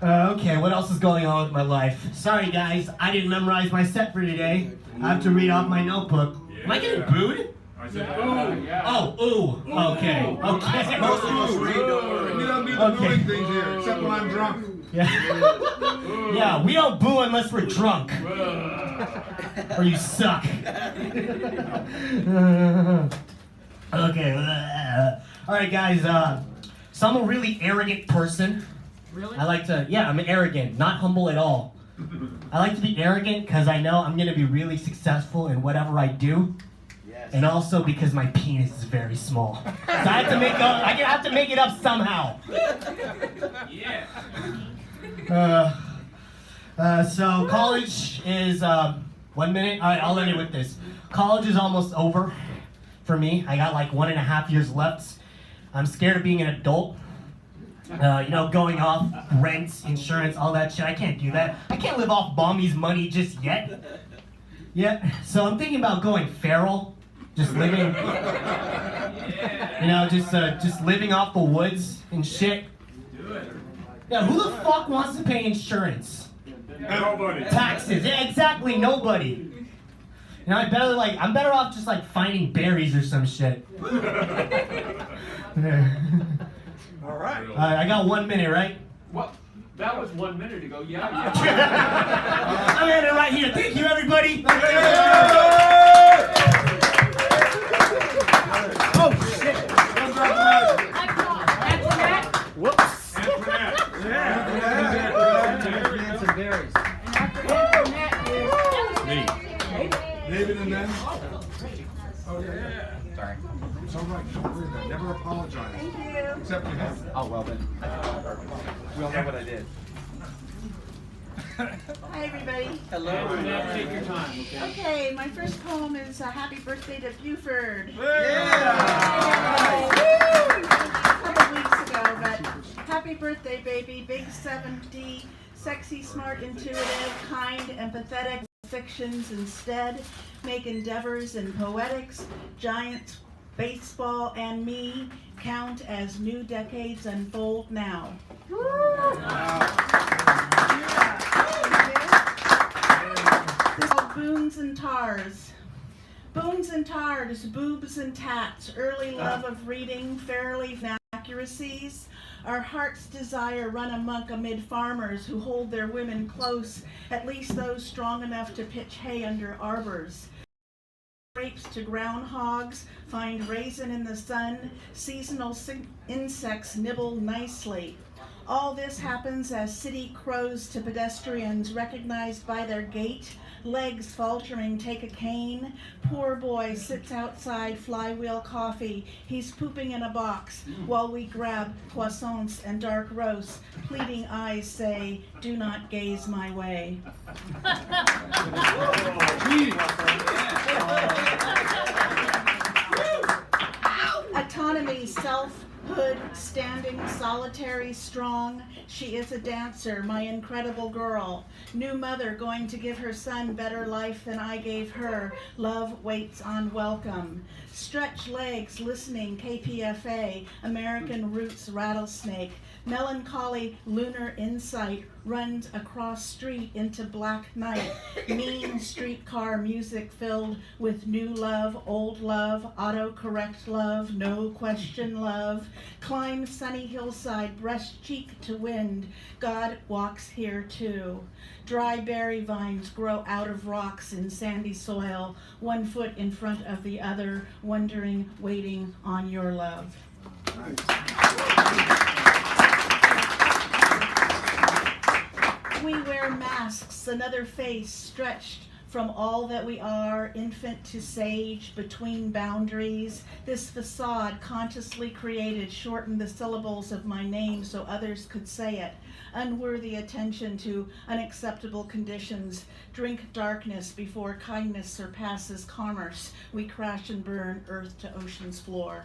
[SPEAKER 11] Okay, what else is going on with my life? Sorry, guys. I didn't memorize my set for today. I have to read off my notebook. Am I getting booed?
[SPEAKER 12] I said, ooh, yeah.
[SPEAKER 11] Oh, ooh. Okay. Okay.
[SPEAKER 1] Most of us read, don't worry. We don't do the
[SPEAKER 11] Okay.
[SPEAKER 1] booing things here, except when I'm drunk.
[SPEAKER 11] Yeah. Yeah, we don't boo unless we're drunk. Or you suck. Okay. Alright, guys. So I'm a really arrogant person.
[SPEAKER 5] Really?
[SPEAKER 11] I like to, yeah, I'm arrogant, not humble at all. I like to be arrogant because I know I'm going to be really successful in whatever I do.
[SPEAKER 4] Yes.
[SPEAKER 11] And also because my penis is very small. So I have to make it up somehow.
[SPEAKER 12] Yeah.
[SPEAKER 11] So college is 1 minute. All right, I'll end it with this. College is almost over for me. I got like 1.5 years left. I'm scared of being an adult. You know, going off rents, insurance, all that shit. I can't do that. I can't live off mommy's money just yet. Yeah. So I'm thinking about going feral, just living. You know, just living off the woods and shit. Yeah. Who the fuck wants to pay insurance?
[SPEAKER 12] Nobody.
[SPEAKER 11] Taxes. Yeah, exactly. Nobody. You know, I'm better off just like finding berries or some shit.
[SPEAKER 1] All right.
[SPEAKER 11] I got 1 minute, right?
[SPEAKER 12] What? That was 1 minute ago. Yeah.
[SPEAKER 11] I'm in it right here. Thank you, everybody.
[SPEAKER 1] Oh, shit. Don't drop the mic.
[SPEAKER 5] Antoinette,
[SPEAKER 11] Whoops.
[SPEAKER 12] Antoinette.
[SPEAKER 5] and after Antoinette is
[SPEAKER 1] David and then? Oh, yeah. Sorry. It's all right. Don't worry about it. Never apologize.
[SPEAKER 3] Thank you.
[SPEAKER 1] Except to him.
[SPEAKER 4] Oh, well then. We all know what I did.
[SPEAKER 3] Hi, everybody.
[SPEAKER 4] Hello.
[SPEAKER 12] Antoinette, take your time, okay?
[SPEAKER 3] Okay, my first poem is Happy Birthday to Buford.
[SPEAKER 1] Yeah.
[SPEAKER 3] A couple weeks ago, but happy birthday, baby. Big 70, sexy, smart, intuitive, kind, empathetic. Fictions instead, make endeavors and poetics, Giants, baseball, and me count as new decades unfold now. This is called Boons and Tars. Boons and tars, boobs and tats, early love of reading, fairly inaccuracies. Our heart's desire run amok amid farmers who hold their women close, at least those strong enough to pitch hay under arbors. Grapes to groundhogs, find raisin in the sun, seasonal insects nibble nicely. All this happens as city crows to pedestrians recognized by their gait, legs faltering take a cane. Poor boy sits outside flywheel coffee. He's pooping in a box while we grab croissants and dark roasts. Pleading eyes say, do not gaze my way. Autonomy, selfhood, standing, solitary, strong. She is a dancer, my incredible girl. New mother going to give her son better life than I gave her. Love waits on welcome. Stretch legs, listening, KPFA, American Roots, Rattlesnake. Melancholy, lunar insight, runs across street into black night. Mean streetcar music filled with new love, old love, autocorrect love, no question love. Climb sunny hillside, breast cheek to wind. God walks here too. Dry berry vines grow out of rocks in sandy soil, 1 foot in front of the other, wondering, waiting on your love. We wear masks, another face stretched from all that we are, infant to sage, between boundaries. This facade, consciously created, shortened the syllables of my name so others could say it. Unworthy attention to unacceptable conditions. Drink darkness before kindness surpasses commerce. We crash and burn earth to ocean's floor.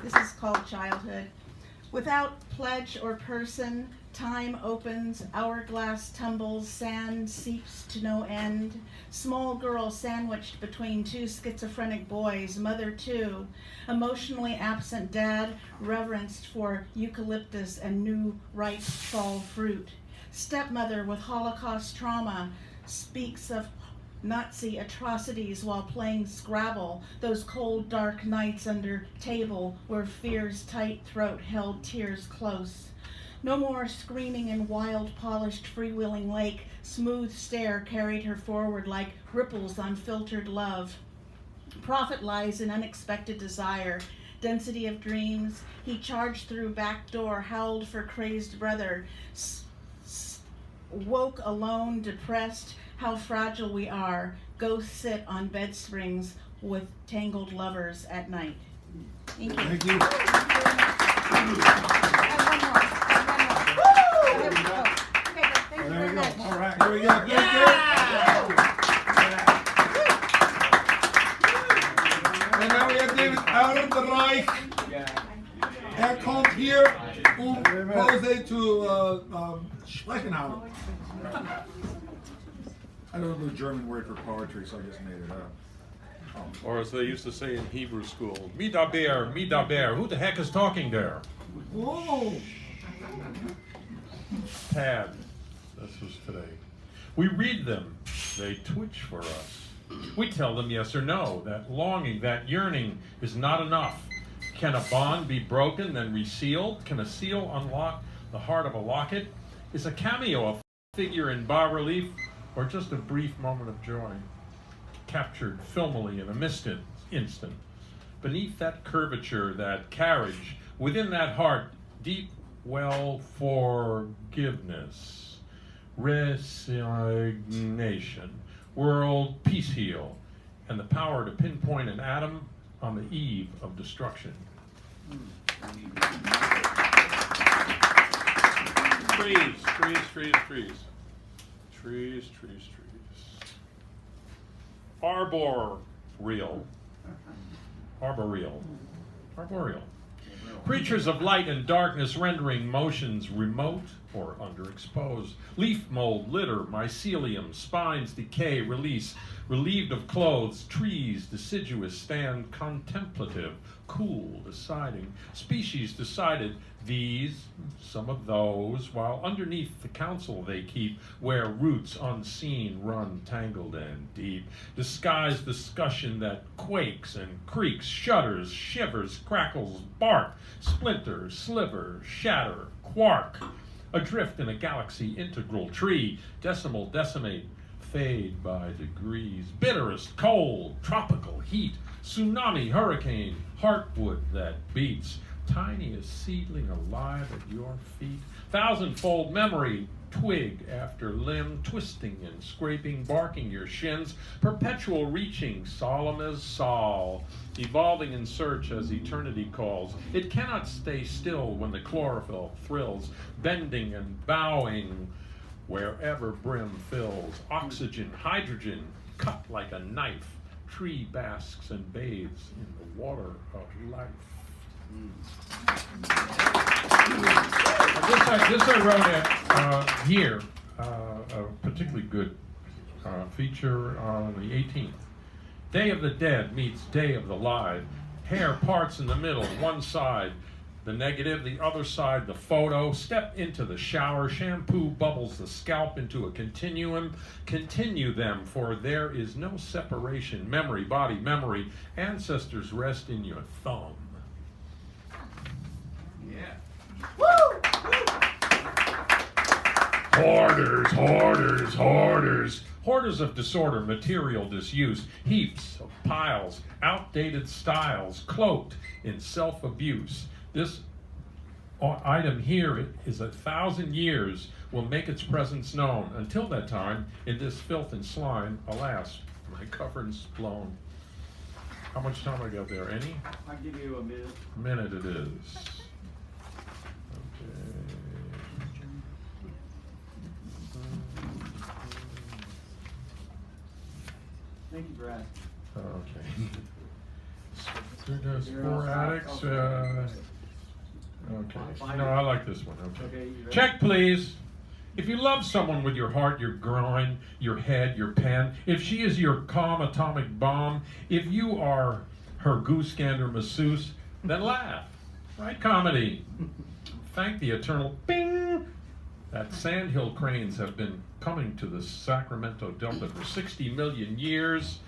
[SPEAKER 3] This is called childhood. Without pledge or person, time opens, hourglass tumbles, sand seeps to no end. Small girl sandwiched between 2 schizophrenic boys, mother too. Emotionally absent dad, reverenced for eucalyptus and new ripe fall fruit. Stepmother with Holocaust trauma speaks of Nazi atrocities while playing Scrabble, those cold dark nights under table where fear's tight throat held tears close. No more screaming in wild polished freewheeling lake, smooth stare carried her forward like ripples on filtered love. Profit lies in unexpected desire, density of dreams. He charged through back door, howled for crazed brother, woke alone, depressed. How fragile we are. Ghosts sit on bed springs with tangled lovers at night. Thank you.
[SPEAKER 1] Thank you. There we go. All right, here we go. And now we have David out of the Reich. Kommt hier, Pause to sprechen haben. I don't know the German word for poetry, so I just made it up.
[SPEAKER 2] Or as they used to say in Hebrew school, Midaber, Midaber. Who the heck is talking there?
[SPEAKER 1] Whoa!
[SPEAKER 2] Tad. This was today. We read them. They twitch for us. We tell them yes or no. That longing, that yearning is not enough. Can a bond be broken, then resealed? Can a seal unlock the heart of a locket? Is a cameo a figure in bas-relief, or just a brief moment of joy, captured filmily in a instant? Beneath that curvature, that carriage, within that heart, deep well forgiveness, resignation, world peace heal, and the power to pinpoint an atom on the eve of destruction. Trees, trees, trees, trees. Trees, trees, trees. Arboreal. Creatures of light and darkness rendering motions remote or underexposed. Leaf mold, litter, mycelium, spines decay, release, relieved of clothes, trees deciduous, stand contemplative, cool, deciding. Species decided these, some of those, while underneath the council they keep, where roots unseen run tangled and deep. Disguised discussion that quakes and creaks, shudders, shivers, crackles, bark, splinter, sliver, shatter, quark. Adrift in a galaxy integral tree, decimal, decimate, fade by degrees. Bitterest cold, tropical heat, tsunami, hurricane, heartwood that beats. Tiniest seedling alive at your feet. Thousandfold memory, twig after limb, twisting and scraping, barking your shins. Perpetual reaching, solemn as Saul, evolving in search as eternity calls. It cannot stay still when the chlorophyll thrills, bending and bowing wherever brim fills. Oxygen, hydrogen, cut like a knife. Tree basks and bathes in the water of life. This I wrote at here, a particularly good feature on the 18th. Day of the Dead meets Day of the Live. Hair parts in the middle, one side, The negative, the other side, the photo. Step into the shower. Shampoo bubbles the scalp into a continuum. Continue them, for there is no separation. Memory, body, memory. Ancestors rest in your thumb.
[SPEAKER 12] Yeah.
[SPEAKER 2] Hoarders, hoarders, hoarders. Hoarders of disorder, material disuse, heaps of piles, outdated styles, cloaked in self-abuse. This item here is 1,000 years, will make its presence known. Until that time, in this filth and slime, alas, my cover's blown. How much time I got there? Any?
[SPEAKER 12] I'll give you a minute.
[SPEAKER 2] Minute it is. Okay.
[SPEAKER 12] Thank you, Brad.
[SPEAKER 2] Okay. Sporadics. Okay. No, I like this one. Okay.
[SPEAKER 12] Okay, you ready?
[SPEAKER 2] Check, please. If you love someone with your heart, your groin, your head, your pen, if she is your calm atomic bomb, if you are her goose gander masseuse, then laugh. Write comedy. Thank the eternal bing that sandhill cranes have been coming to the Sacramento Delta for 60 million years,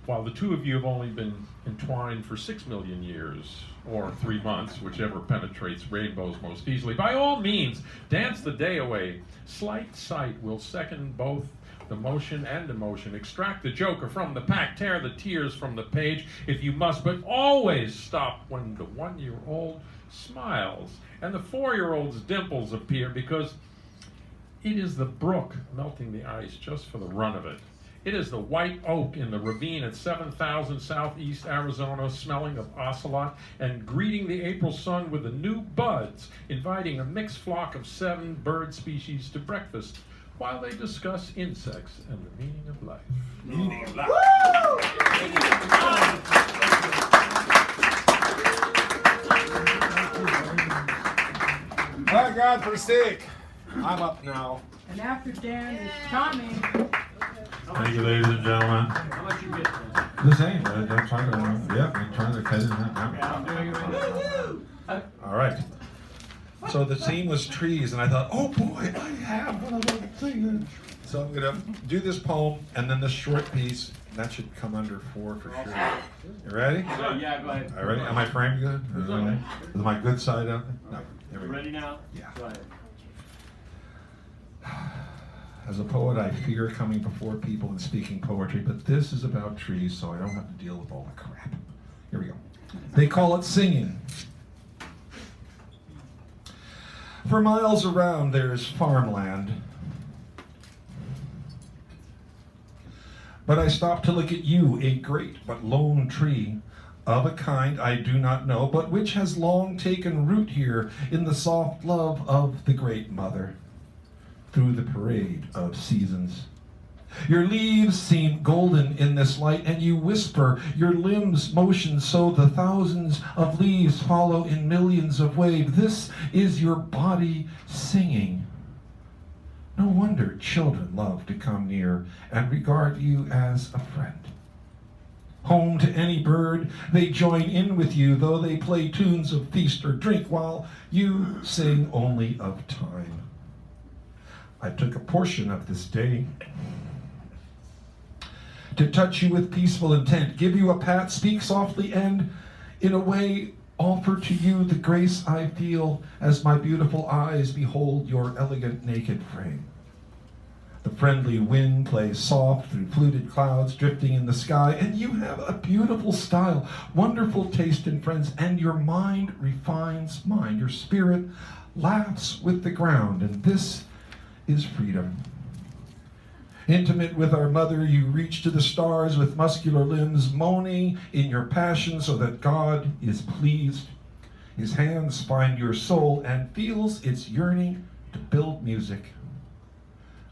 [SPEAKER 2] while the two of you have only been entwined for 6 million years, or 3 months, whichever penetrates rainbows most easily. By all means, dance the day away. Slight sight will second both the motion and emotion. Extract the joker from the pack, tear the tears from the page if you must, but always stop when the 1-year-old smiles and the 4-year-old's dimples appear, because it is the brook melting the ice just for the run of it. It is the white oak in the ravine at 7,000 southeast Arizona, smelling of ocelot and greeting the April sun with the new buds, inviting a mixed flock of 7 bird species to breakfast while they discuss insects and the meaning of life.
[SPEAKER 1] Meaning of life. My God, for sake. I'm up now.
[SPEAKER 5] And after Dan is Tommy.
[SPEAKER 13] Thank you, ladies and gentlemen.
[SPEAKER 12] How much you get then?
[SPEAKER 13] The same. I'm trying to, I'm trying to cut it
[SPEAKER 12] Yeah, I'm doing it right now.
[SPEAKER 13] All right. So the theme was trees, and I thought, oh boy, I have one of those things. So I'm gonna do this poem and then this short piece. That should come under 4 for sure. You ready?
[SPEAKER 12] So, yeah, go ahead.
[SPEAKER 13] All right, ready? Am I framed good? Is my good side out there? No. There we go.
[SPEAKER 12] Ready now?
[SPEAKER 13] Yeah.
[SPEAKER 12] Go ahead.
[SPEAKER 13] As a poet, I fear coming before people and speaking poetry, but this is about trees, so I don't have to deal with all the crap. Here we go. They call it singing. For miles around, there's farmland. But I stop to look at you, a great but lone tree, of a kind I do not know, but which has long taken root here in the soft love of the Great Mother. Through the parade of seasons. Your leaves seem golden in this light, and you whisper, your limbs motion so the thousands of leaves follow in millions of waves. This is your body singing. No wonder children love to come near and regard you as a friend. Home to any bird, they join in with you, though they play tunes of feast or drink, while you sing only of time. I took a portion of this day to touch you with peaceful intent, give you a pat, speak softly, and in a way offer to you the grace I feel as my beautiful eyes behold your elegant naked frame. The friendly wind plays soft through fluted clouds drifting in the sky, and you have a beautiful style, wonderful taste in friends, and your mind refines mine. Your spirit laughs with the ground, and this is freedom. Intimate with our mother, you reach to the stars with muscular limbs, moaning in your passion so that God is pleased. His hands find your soul and feels its yearning to build music.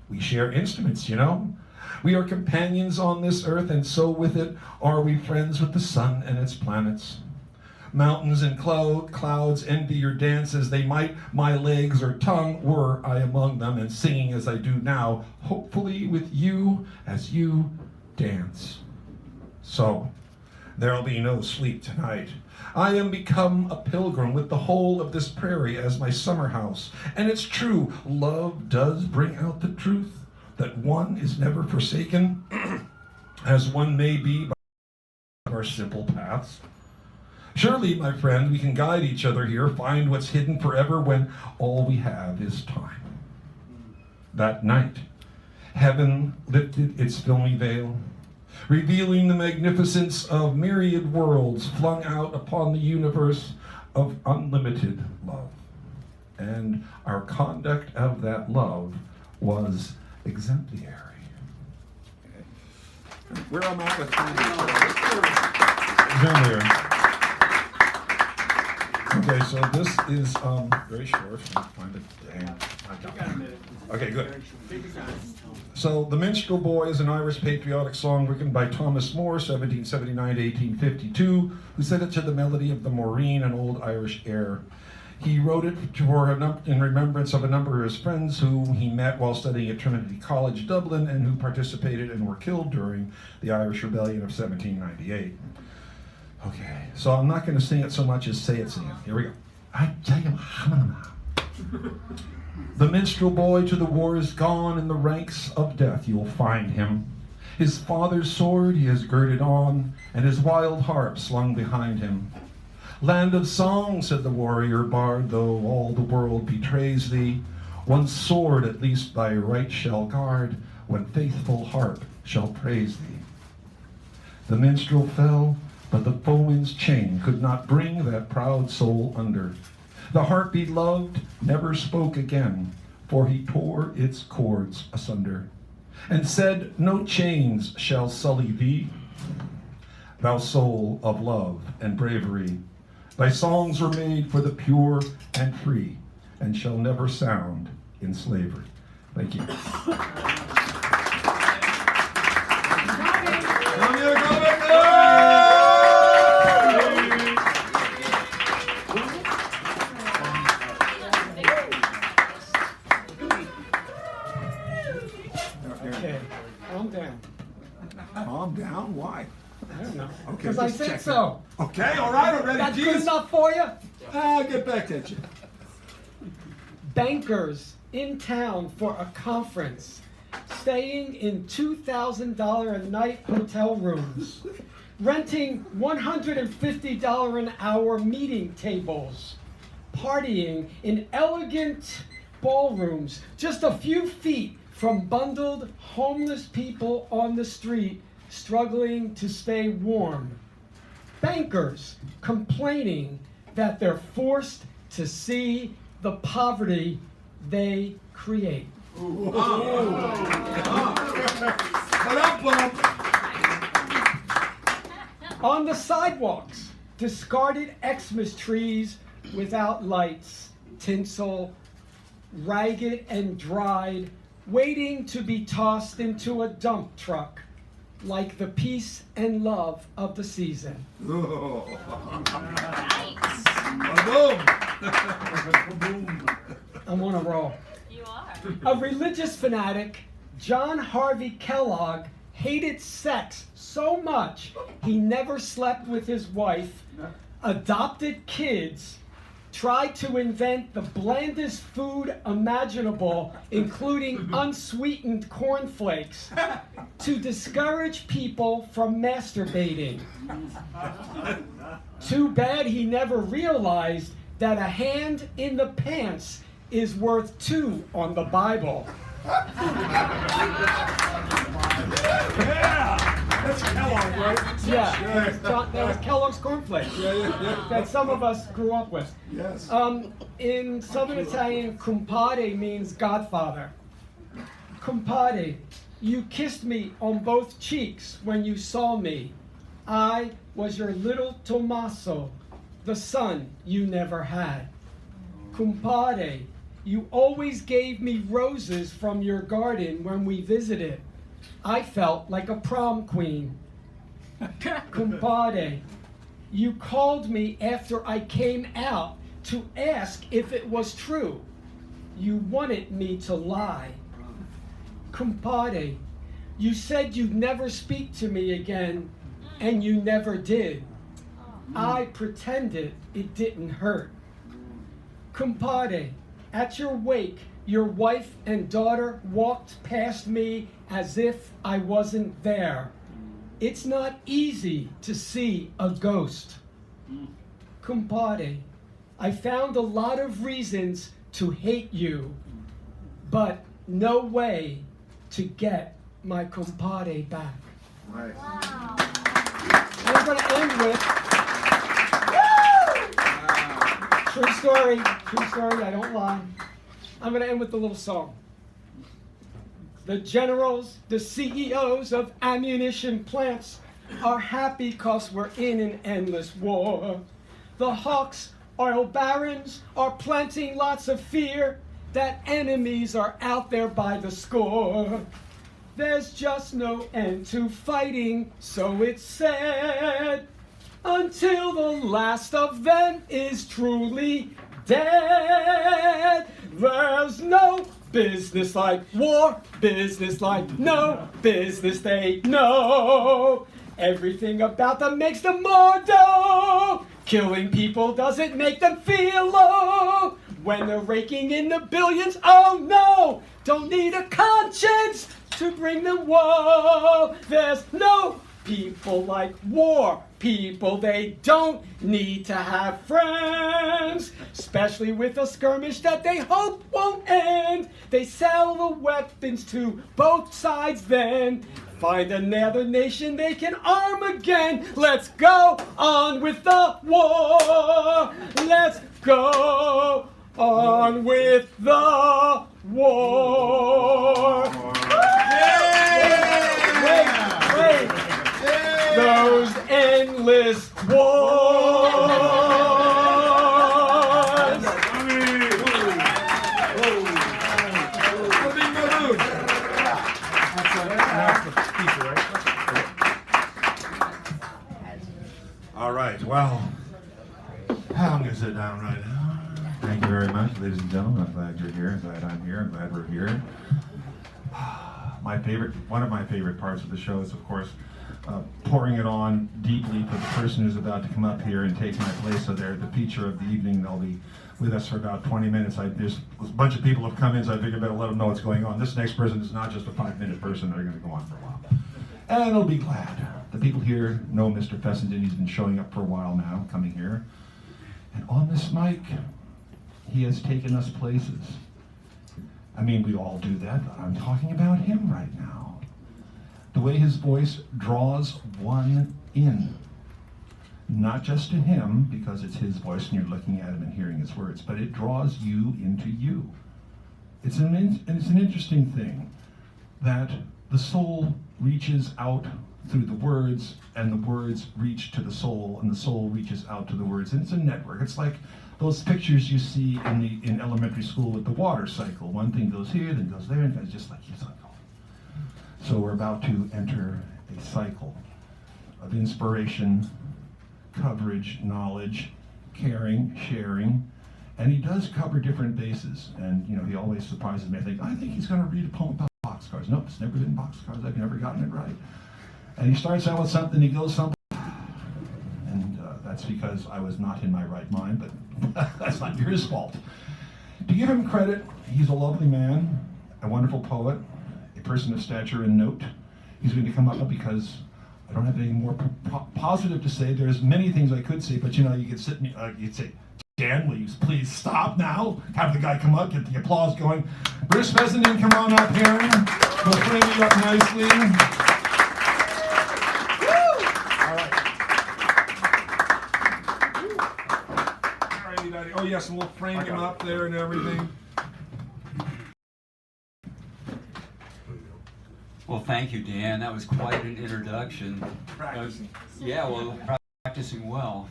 [SPEAKER 13] We share instruments, you know. We are companions on this earth, and so with it are we friends with the sun and its planets. Mountains and clouds envy your dance as they might my legs or tongue, were I among them, and singing as I do now, hopefully with you as you dance. So, There'll be no sleep tonight. I am become a pilgrim with the whole of this prairie as my summer house. And it's true, love does bring out the truth, that one is never forsaken, as one may be by our simple paths. Surely, my friend, we can guide each other here, find what's hidden forever when all we have is time. That night, heaven lifted its filmy veil, revealing the magnificence of myriad worlds flung out upon the universe of unlimited love. And our conduct of that love was exemplary. Where am I with exemplary? Okay, so this is very short. Find it. Dang. Okay, good. So, The Minstrel Boy is an Irish patriotic song written by Thomas Moore, 1779 to 1852, who set it to the melody of the Maureen, an old Irish air. He wrote it in remembrance of a number of his friends who he met while studying at Trinity College, Dublin, and who participated and were killed during the Irish Rebellion of 1798. Okay, so I'm not going to sing it so much as say it singing. Here we go. The minstrel boy to the war is gone, in the ranks of death you'll find him. His father's sword he has girded on, and his wild harp slung behind him. Land of song, said the warrior bard, though all the world betrays thee, one sword at least thy right shall guard, when faithful harp shall praise thee. The minstrel fell, but the foeman's chain could not bring that proud soul under. The harp he loved never spoke again, for he tore its cords asunder, and said, no chains shall sully thee, thou soul of love and bravery. Thy songs were made for the pure and free, and shall never sound in slavery. Thank you.
[SPEAKER 14] Okay, calm down.
[SPEAKER 13] Calm down? Why?
[SPEAKER 14] I don't know.
[SPEAKER 13] Okay,
[SPEAKER 14] Because I
[SPEAKER 13] just
[SPEAKER 14] said
[SPEAKER 13] checking.
[SPEAKER 14] so.
[SPEAKER 13] Okay, all right, already.
[SPEAKER 14] That's
[SPEAKER 13] Jeez.
[SPEAKER 14] good enough for you?
[SPEAKER 13] I'll get back at you.
[SPEAKER 14] Bankers in town for a conference, staying in $2,000 a night hotel rooms, renting $150 an hour meeting tables, partying in elegant ballrooms just a few feet from bundled homeless people on the street struggling to stay warm. Bankers complaining that they're forced to see the poverty they create. On the sidewalks, discarded Xmas trees without lights, tinsel, ragged and dried, waiting to be tossed into a dump truck, like the peace and love of the season. I'm on a roll.
[SPEAKER 15] You are.
[SPEAKER 14] A religious fanatic, John Harvey Kellogg, hated sex so much he never slept with his wife, adopted kids, tried to invent the blandest food imaginable, including unsweetened cornflakes, to discourage people from masturbating. Too bad he never realized that a hand in the pants is worth 2 on the Bible.
[SPEAKER 13] Yeah! That's Kellogg, right?
[SPEAKER 14] Yeah, that was Kellogg's cornflakes
[SPEAKER 13] Yeah.
[SPEAKER 14] that some of us grew up with.
[SPEAKER 13] Yes.
[SPEAKER 14] In Southern Italian, compadre means godfather. Compadre, you kissed me on both cheeks when you saw me. I was your little Tommaso, the son you never had. Compadre, you always gave me roses from your garden when we visited. I felt like a prom queen. Compadre, you called me after I came out to ask if it was true. You wanted me to lie. Compadre, you said you'd never speak to me again, and you never did. I pretended it didn't hurt. Compadre, at your wake, your wife and daughter walked past me as if I wasn't there. It's not easy to see a ghost. Compadre, I found a lot of reasons to hate you, but no way to get my compadre back.
[SPEAKER 1] Right.
[SPEAKER 14] Wow. I'm going to end with true story, I don't lie. I'm going to end with a little song. The generals, the CEOs of ammunition plants are happy 'cause we're in an endless war. The hawks, oil barons, are planting lots of fear that enemies are out there by the score. There's just no end to fighting, so it's said, until the last of them is truly dead. There's no business like war, business like no business they know. Everything about them makes them more dough. Killing people doesn't make them feel low. When they're raking in the billions, oh no, don't need a conscience to bring them woe. There's no people like war people. They don't need to have friends, especially with a skirmish that they hope won't end. They sell the weapons to both sides then. Find another nation they can arm again. Let's go on with the war. Let's go on with the war. Wait. Those endless wars.
[SPEAKER 13] All right, well, I'm going to sit down right now. Thank you very much, ladies and gentlemen. I'm glad you're here. I'm glad I'm here. I'm glad we're here. One of my favorite parts of the show is, of course, pouring it on deeply for the person who's about to come up here and take my place. So they're the feature of the evening. They'll be with us for about 20 minutes. There's a bunch of people have come in, so I figured I better let them know what's going on. This next person is not just a 5-minute person. They're going to go on for a while. And they'll be glad. The people here know Mr. Fessenden. He's been showing up for a while now, coming here. And on this mic, he has taken us places. I mean, we all do that, but I'm talking about him right now. The way his voice draws one in. Not just to him, because it's his voice and you're looking at him and hearing his words, but it draws you into you. It's an interesting thing that the soul reaches out through the words, and the words reach to the soul, and the soul reaches out to the words, and it's a network. It's like those pictures you see in elementary school with the water cycle. One thing goes here, then goes there, and it's just like a cycle. So we're about to enter a cycle of inspiration, coverage, knowledge, caring, sharing, and he does cover different bases. And he always surprises me. I think he's going to read a poem about boxcars. Nope, it's never been boxcars. I've never gotten it right. And he starts out with something, he goes something, and that's because I was not in my right mind, but that's not his fault. To give him credit, he's a lovely man, a wonderful poet, a person of stature and note. He's going to come up because I don't have anything more positive to say. There's many things I could say, but you could sit me, you'd say, Dan, will you please stop now? Have the guy come up, get the applause going. Bruce Fessenden, come on up here. We'll frame you up nicely. Oh yes, and we'll frame him up there and everything.
[SPEAKER 15] Well, thank you, Dan. That was quite an introduction.
[SPEAKER 1] Practicing.
[SPEAKER 15] Practicing well.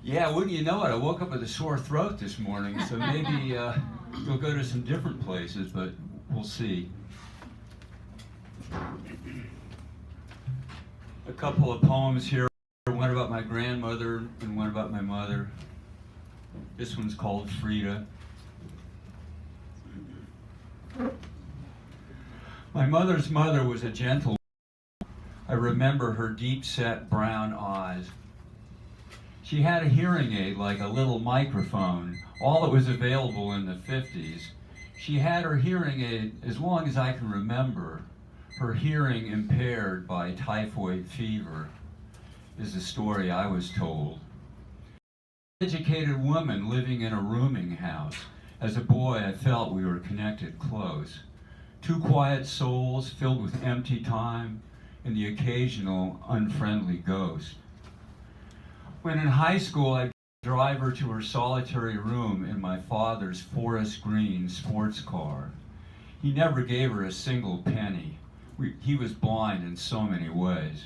[SPEAKER 15] Yeah, wouldn't you know it? I woke up with a sore throat this morning, so maybe we'll go to some different places, but we'll see. A couple of poems here. One about my grandmother and one about my mother. This one's called Frida. My mother's mother was a gentle I remember her deep-set brown eyes. She had a hearing aid like a little microphone, all that was available in the 50s. She had her hearing aid as long as I can remember. Her hearing impaired by typhoid fever is the story I was told. Educated woman living in a rooming house. As a boy, I felt we were connected close. Two quiet souls filled with empty time and the occasional unfriendly ghost. When in high school, I'd drive her to her solitary room in my father's forest green sports car. He never gave her a single penny. He was blind in so many ways.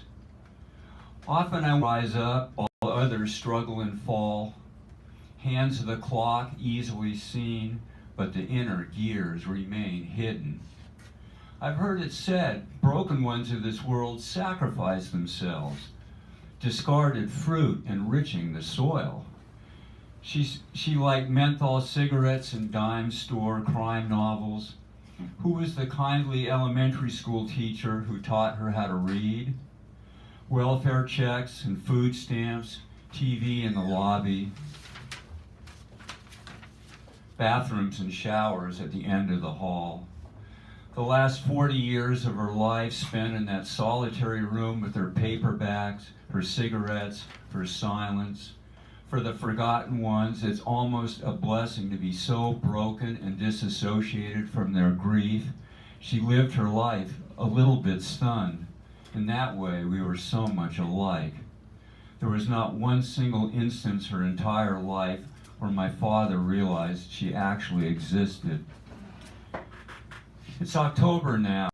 [SPEAKER 15] Often I rise up, while others struggle and fall. Hands of the clock easily seen, but the inner gears remain hidden. I've heard it said, broken ones of this world sacrifice themselves, discarded fruit enriching the soil. She liked menthol cigarettes and dime store crime novels. Who was the kindly elementary school teacher who taught her how to read? Welfare checks and food stamps, TV in the lobby, bathrooms and showers at the end of the hall. The last 40 years of her life spent in that solitary room with her paperbacks, her cigarettes, her silence. For the forgotten ones, it's almost a blessing to be so broken and disassociated from their grief. She lived her life a little bit stunned. In that way, we were so much alike. There was not one single instance her entire life where my father realized she actually existed. It's October now.